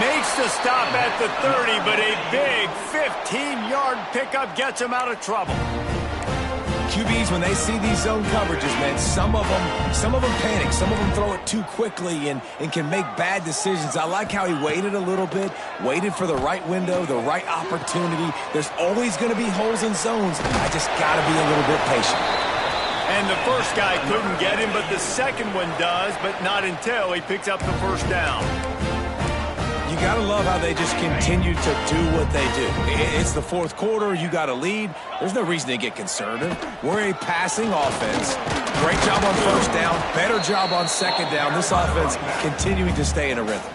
Makes the stop at the 30, but a big 15-yard pickup gets him out of trouble. QBs, when they see these zone coverages, man, some of them panic. Some of them throw it too quickly and can make bad decisions. I like how he waited a little bit, waited for the right window, the right opportunity. There's always going to be holes in zones. I just got to be a little bit patient. And the first guy couldn't get him, but the second one does, but not until he picks up the first down. You got to love how they just continue to do what they do. It's the fourth quarter. You got a lead. There's no reason to get conservative. We're a passing offense. Great job on first down. Better job on second down. This offense continuing to stay in a rhythm.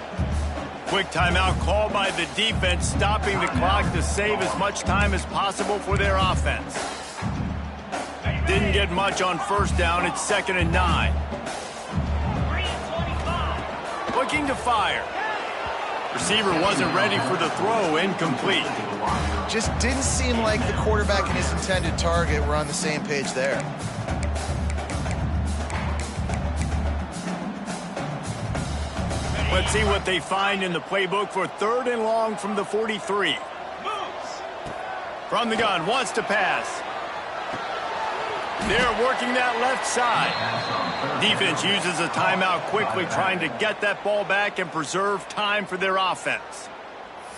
Quick timeout called by the defense, stopping the clock to save as much time as possible for their offense. Didn't get much on first down. It's 2nd and 9. Looking to fire. Receiver wasn't ready for the throw, incomplete. Just didn't seem like the quarterback and his intended target were on the same page there. Let's see what they find in the playbook for 3rd and long from the 43. From the gun, wants to pass. They're working that left side. Defense uses a timeout quickly, trying to get that ball back and preserve time for their offense.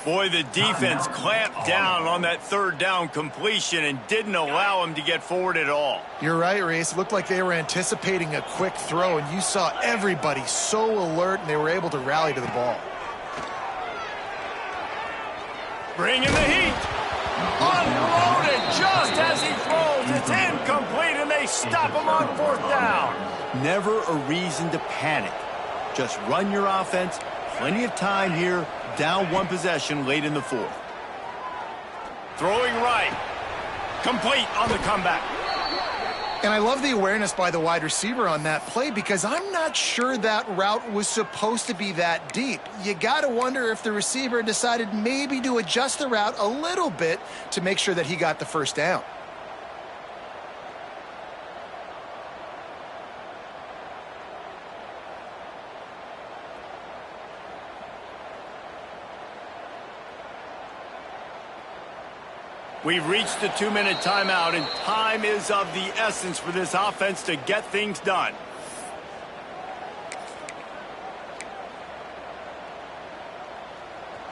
Boy, the defense clamped down on that 3rd down completion and didn't allow him to get forward at all. You're right, Reese. It looked like they were anticipating a quick throw, and you saw everybody so alert, and they were able to rally to the ball. Bringing the heat. Unloaded just as he throws. It's incomplete, and they stop him on 4th down. Never a reason to panic. Just run your offense. Plenty of time here. Down 1 possession late in the 4th. Throwing right. Complete on the comeback. And I love the awareness by the wide receiver on that play, because I'm not sure that route was supposed to be that deep. You got to wonder if the receiver decided maybe to adjust the route a little bit to make sure that he got the 1st down. We've reached the 2-minute timeout, and time is of the essence for this offense to get things done.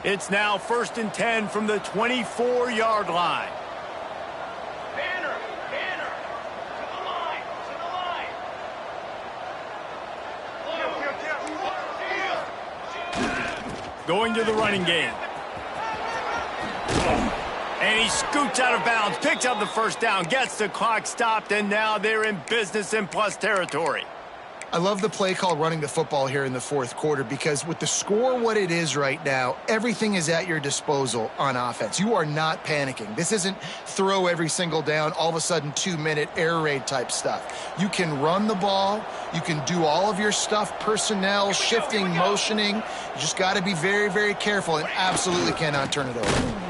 It's now 1st and 10 from the 24-yard line. Banner, to the line, Going to the running game. And he scoots out of bounds, picks up the 1st down, gets the clock stopped, and now they're in business in plus territory. I love the play call running the football here in the 4th quarter, because with the score what it is right now, everything is at your disposal on offense. You are not panicking. This isn't throw every single down, all of a sudden 2-minute air raid type stuff. You can run the ball. You can do all of your stuff, personnel, shifting, motioning. You just got to be very, very careful and absolutely cannot turn it over.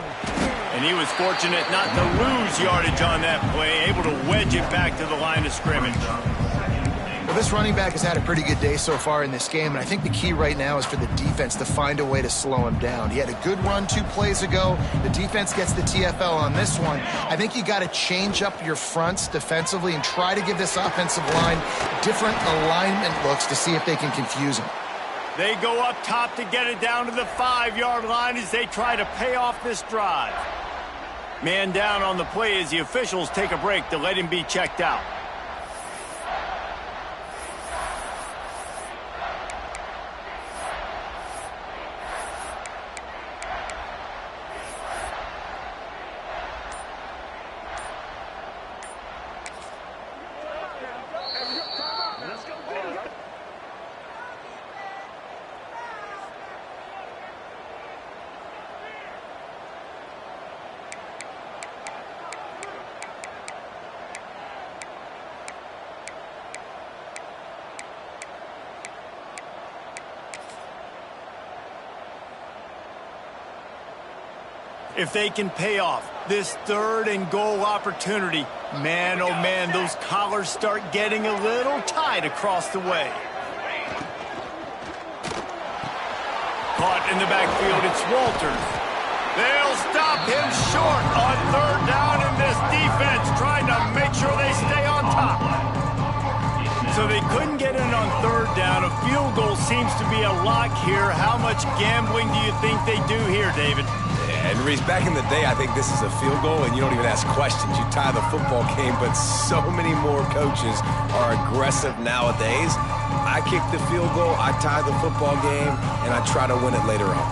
And he was fortunate not to lose yardage on that play, able to wedge it back to the line of scrimmage. Well, this running back has had a pretty good day so far in this game, and I think the key right now is for the defense to find a way to slow him down. He had a good run 2 plays ago. The defense gets the TFL on this one. I think you got to change up your fronts defensively and try to give this offensive line different alignment looks to see if they can confuse him. They go up top to get it down to the 5-yard line as they try to pay off this drive. Man down on the play as the officials take a break to let him be checked out. If they can pay off this 3rd and goal opportunity, man, oh man, those collars start getting a little tight across the way. Caught in the backfield, it's Walters. They'll stop him short on 3rd down, and this defense trying to make sure they stay on top. So they couldn't get in on 3rd down. A field goal seems to be a lock here. How much gambling do you think they do here, David? And Reese, back in the day, I think this is a field goal, and you don't even ask questions. You tie the football game, but so many more coaches are aggressive nowadays. I kick the field goal, I tie the football game, and I try to win it later on.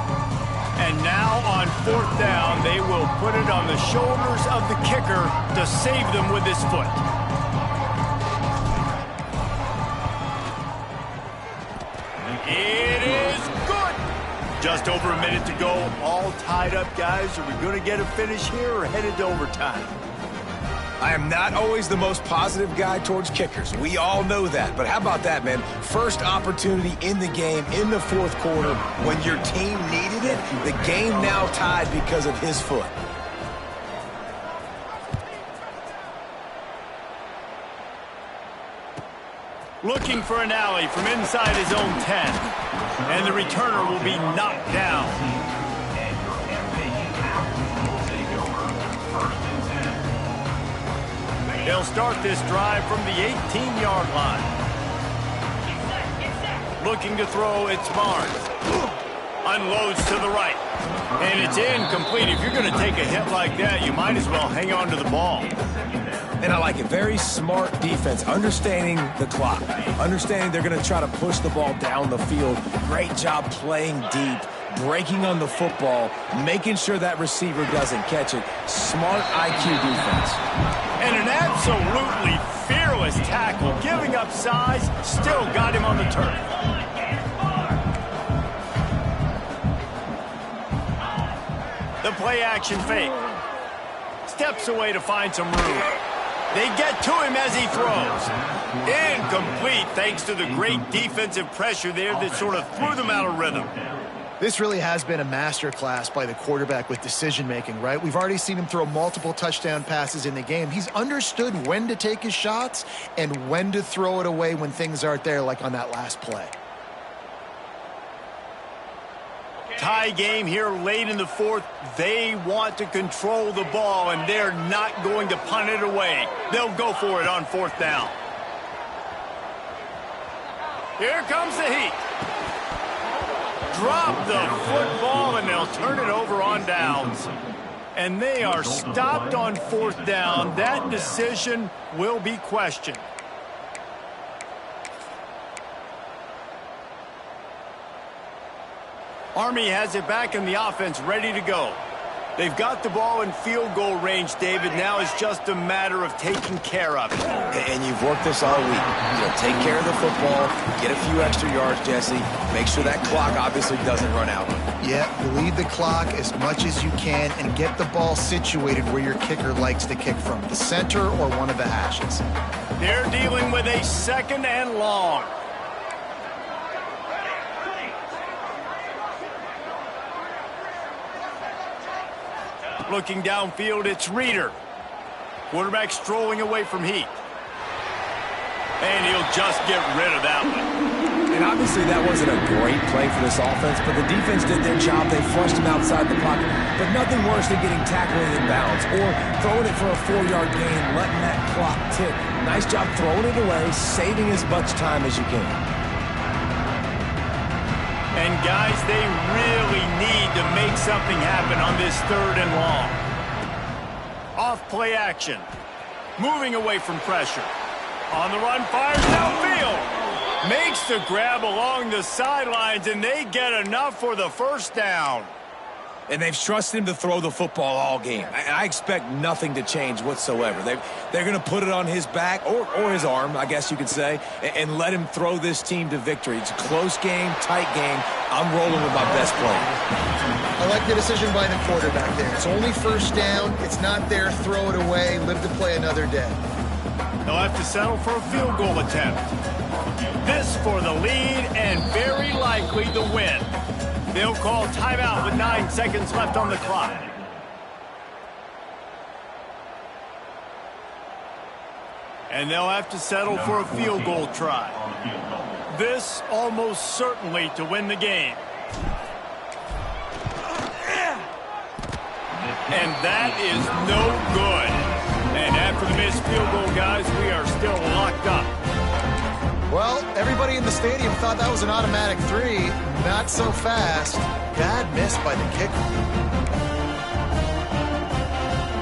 And now on 4th down, they will put it on the shoulders of the kicker to save them with his foot. It is good. Just over a minute to go. All tied up, guys. Are we going to get a finish here or headed to overtime? I am not always the most positive guy towards kickers. We all know that. But how about that, man? First opportunity in the game in the 4th quarter when your team needed it. The game now tied because of his foot. Looking for an alley from inside his own 10. And the returner will be knocked down. They'll start this drive from the 18-yard line. Looking to throw, it's Barnes. Unloads to the right. And it's incomplete. If you're going to take a hit like that, you might as well hang on to the ball. And I like it. Very smart defense. Understanding the clock. Understanding they're going to try to push the ball down the field. Great job playing deep. Breaking on the football. Making sure that receiver doesn't catch it. Smart IQ defense. And an absolutely fearless tackle. Giving up size. Still got him on the turf. The play-action fake. Steps away to find some room. They get to him as he throws. Incomplete thanks to the great defensive pressure there that sort of threw them out of rhythm. This really has been a masterclass by the quarterback with decision-making, right? We've already seen him throw multiple touchdown passes in the game. He's understood when to take his shots and when to throw it away when things aren't there, like on that last play. Tie game here late in the fourth. They want to control the ball, and they're not going to punt it away. They'll go for it on fourth down. Here comes the heat. Drop the football, and they'll turn it over on downs. And they are stopped on fourth down. That decision will be questioned. Army has it back in the offense, ready to go. They've got the ball in field goal range, David. Now it's just a matter of taking care of it. And you've worked this all week. Take care of the football, get a few extra yards, Jesse. Make sure that clock obviously doesn't run out. Yeah, bleed the clock as much as you can and get the ball situated where your kicker likes to kick from, the center or one of the hashes. They're dealing with a 2nd and long. Looking downfield, it's Reeder. Quarterback strolling away from Heat. And he'll just get rid of that one. And obviously that wasn't a great play for this offense, but the defense did their job. They flushed him outside the pocket. But nothing worse than getting tackled in bounds or throwing it for a 4-yard gain, letting that clock tick. Nice job throwing it away, saving as much time as you can. And guys, they really need to make something happen on this 3rd and long. Off play action. Moving away from pressure. On the run, fires downfield. Makes the grab along the sidelines, and they get enough for the first down. And they've trusted him to throw the football all game. I expect nothing to change whatsoever. They're going to put it on his back, or his arm, I guess you could say, and let him throw this team to victory. It's a close game, tight game. I'm rolling with my best player. I like the decision by the quarterback there. It's only first down. It's not there. Throw it away. Live to play another day. They'll have to settle for a field goal attempt. This for the lead and very likely the win. They'll call timeout with 9 seconds left on the clock. And they'll have to settle for a field goal try. This almost certainly to win the game. And that is no good. And after the missed field goal, guys, we are still locked up. Well, everybody in the stadium thought that was an automatic 3. Not so fast. Bad miss by the kicker.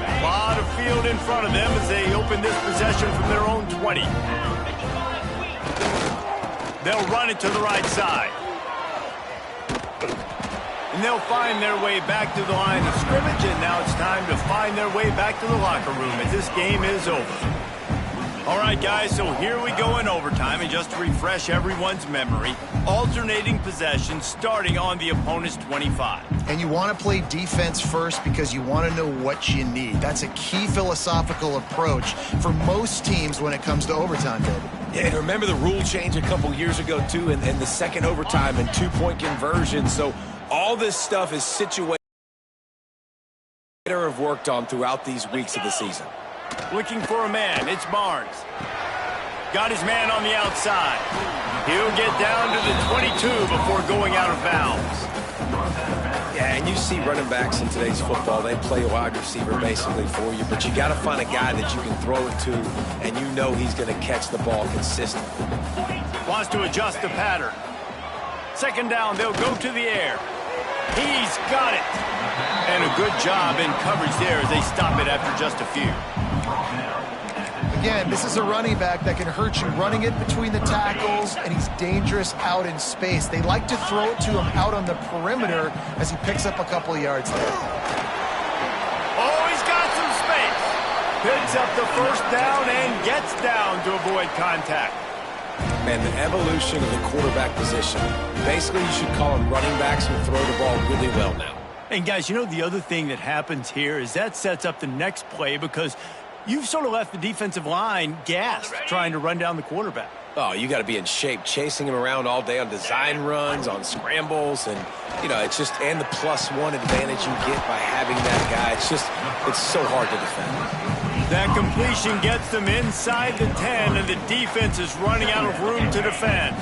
A lot of field in front of them as they open this possession from their own 20. They'll run it to the right side. And they'll find their way back to the line of scrimmage, and now it's time to find their way back to the locker room as this game is over. All right, guys, so here we go in overtime, and just to refresh everyone's memory, alternating possessions starting on the opponent's 25. And you want to play defense first because you want to know what you need. That's a key philosophical approach for most teams when it comes to overtime, David. Yeah, and remember the rule change a couple years ago, too, and the second overtime and 2-point conversion. So all this stuff is situated or have worked on throughout these weeks of the season. Looking for a man, it's Barnes. Got his man on the outside. He'll get down to the 22 before going out of bounds. Yeah, and you see running backs in today's football, they play a wide receiver basically for you, but you got to find a guy that you can throw it to, and you know he's going to catch the ball consistently. Wants to adjust the pattern. Second down, they'll go to the air. He's got it. And a good job in coverage there as they stop it after just a few. Again, this is a running back that can hurt you running it between the tackles, and he's dangerous out in space. They like to throw it to him out on the perimeter as he picks up a couple of yards there. Oh, he's got some space. Picks up the first down and gets down to avoid contact. Man, the evolution of the quarterback position, basically you should call them running backs who throw the ball really well now. And guys, you know the other thing that happens here is that sets up the next play because you've sort of left the defensive line gassed trying to run down the quarterback. Oh, you got to be in shape, chasing him around all day on design runs, on scrambles, and, you know, it's just, and the +1 advantage you get by having that guy. It's so hard to defend. That completion gets them inside the 10, and the defense is running out of room to defend.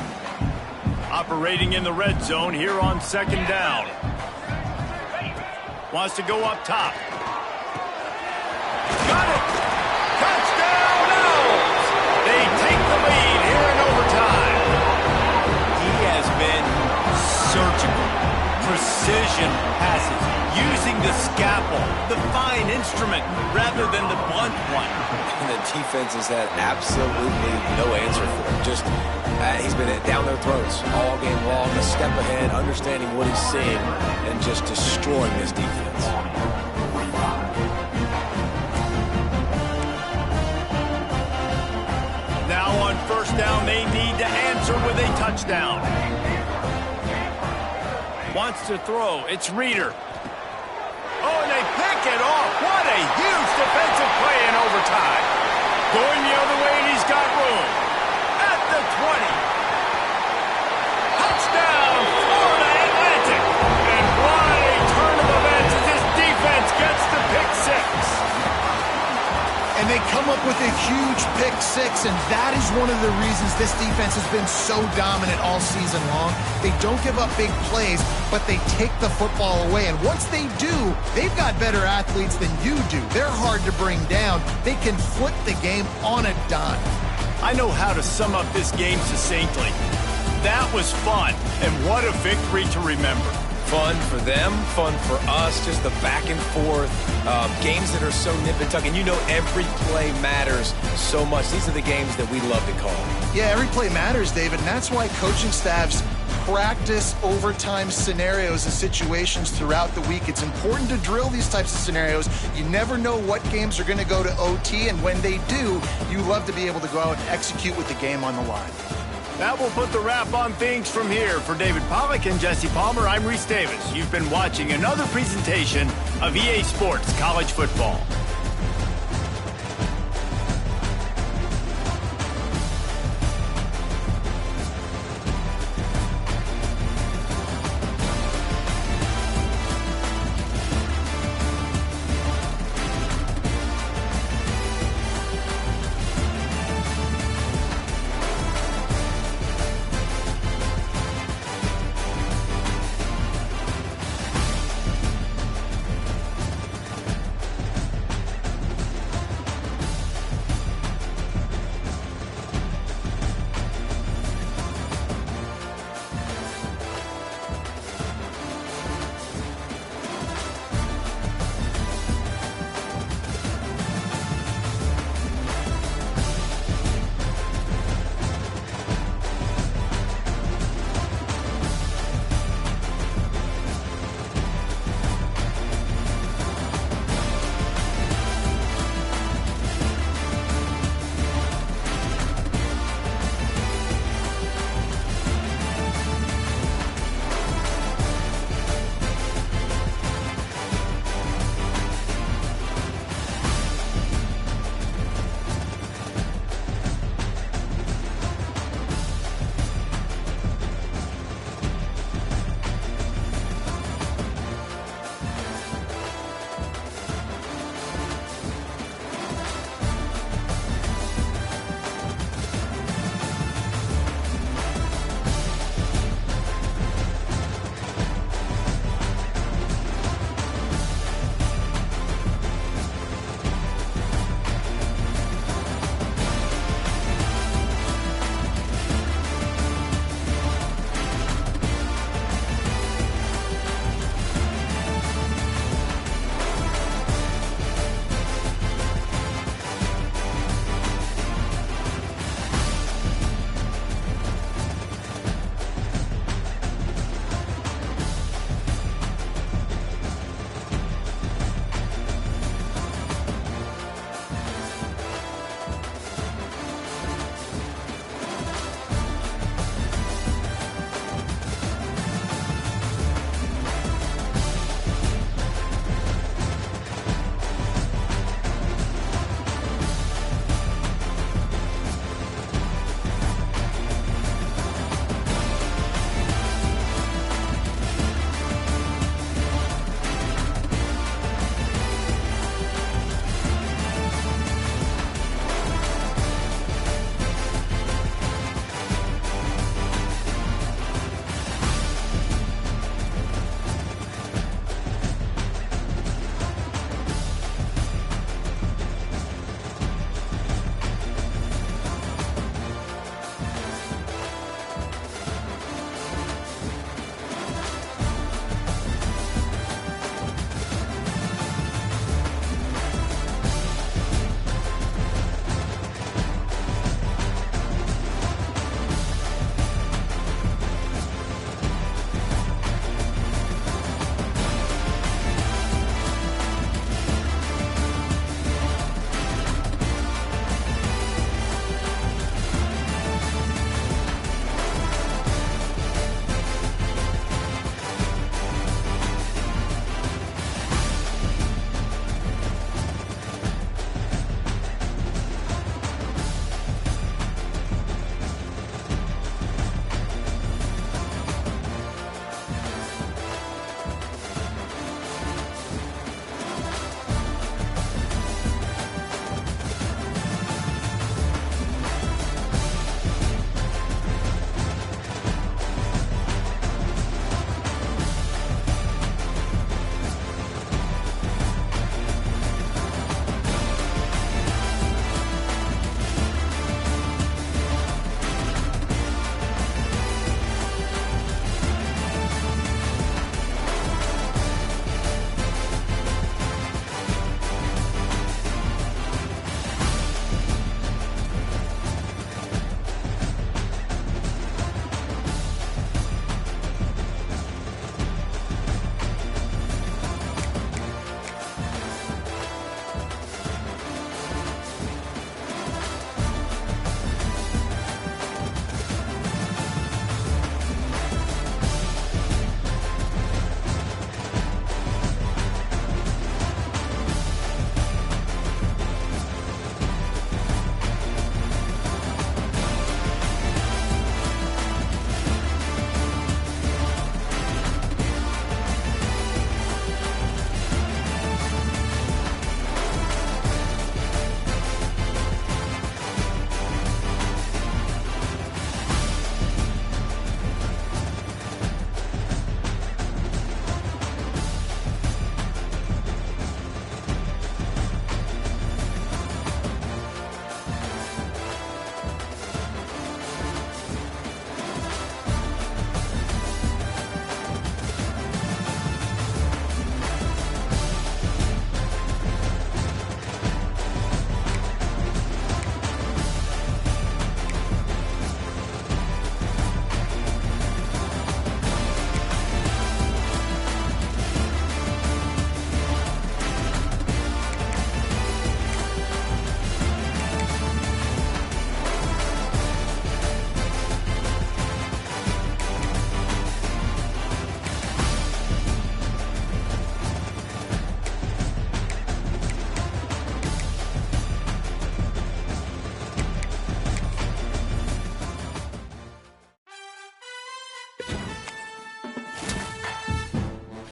Operating in the red zone here on second down. Wants to go up top. Got it! Touchdown, Owls! They take the lead here in overtime. He has been surgical. Precision passes, using the scalpel, the fine instrument, rather than the blunt one. And the defense has had absolutely no answer for him. Just, he's been down their throats all game long, a step ahead, understanding what he's seeing, and just destroying this defense. Now on first down, they need to answer with a touchdown. Wants to throw. It's Reeder. Oh, and they pick it off. What a huge defensive play in overtime. Going the other way, and he's got room. At the 20. Touchdown, Florida Atlantic. And what a turn of events as this defense gets the pick six. And they come up with a huge pick six, and that is one of the reasons this defense has been so dominant all season long. They don't give up big plays, but they take the football away. And once they do, they've got better athletes than you do. They're hard to bring down. They can flip the game on a dime. I know how to sum up this game succinctly. That was fun, and what a victory to remember. Fun for them, fun for us, just the back and forth, games that are so nip and tuck, and you know every play matters so much. These are the games that we love to call. Yeah, every play matters, David, and that's why coaching staffs practice overtime scenarios and situations throughout the week. It's important to drill these types of scenarios. You never know what games are going to go to OT, and when they do, you love to be able to go out and execute with the game on the line. That will put the wrap on things from here. For David Pollack and Jesse Palmer, I'm Reese Davis. You've been watching another presentation of EA Sports College Football. it.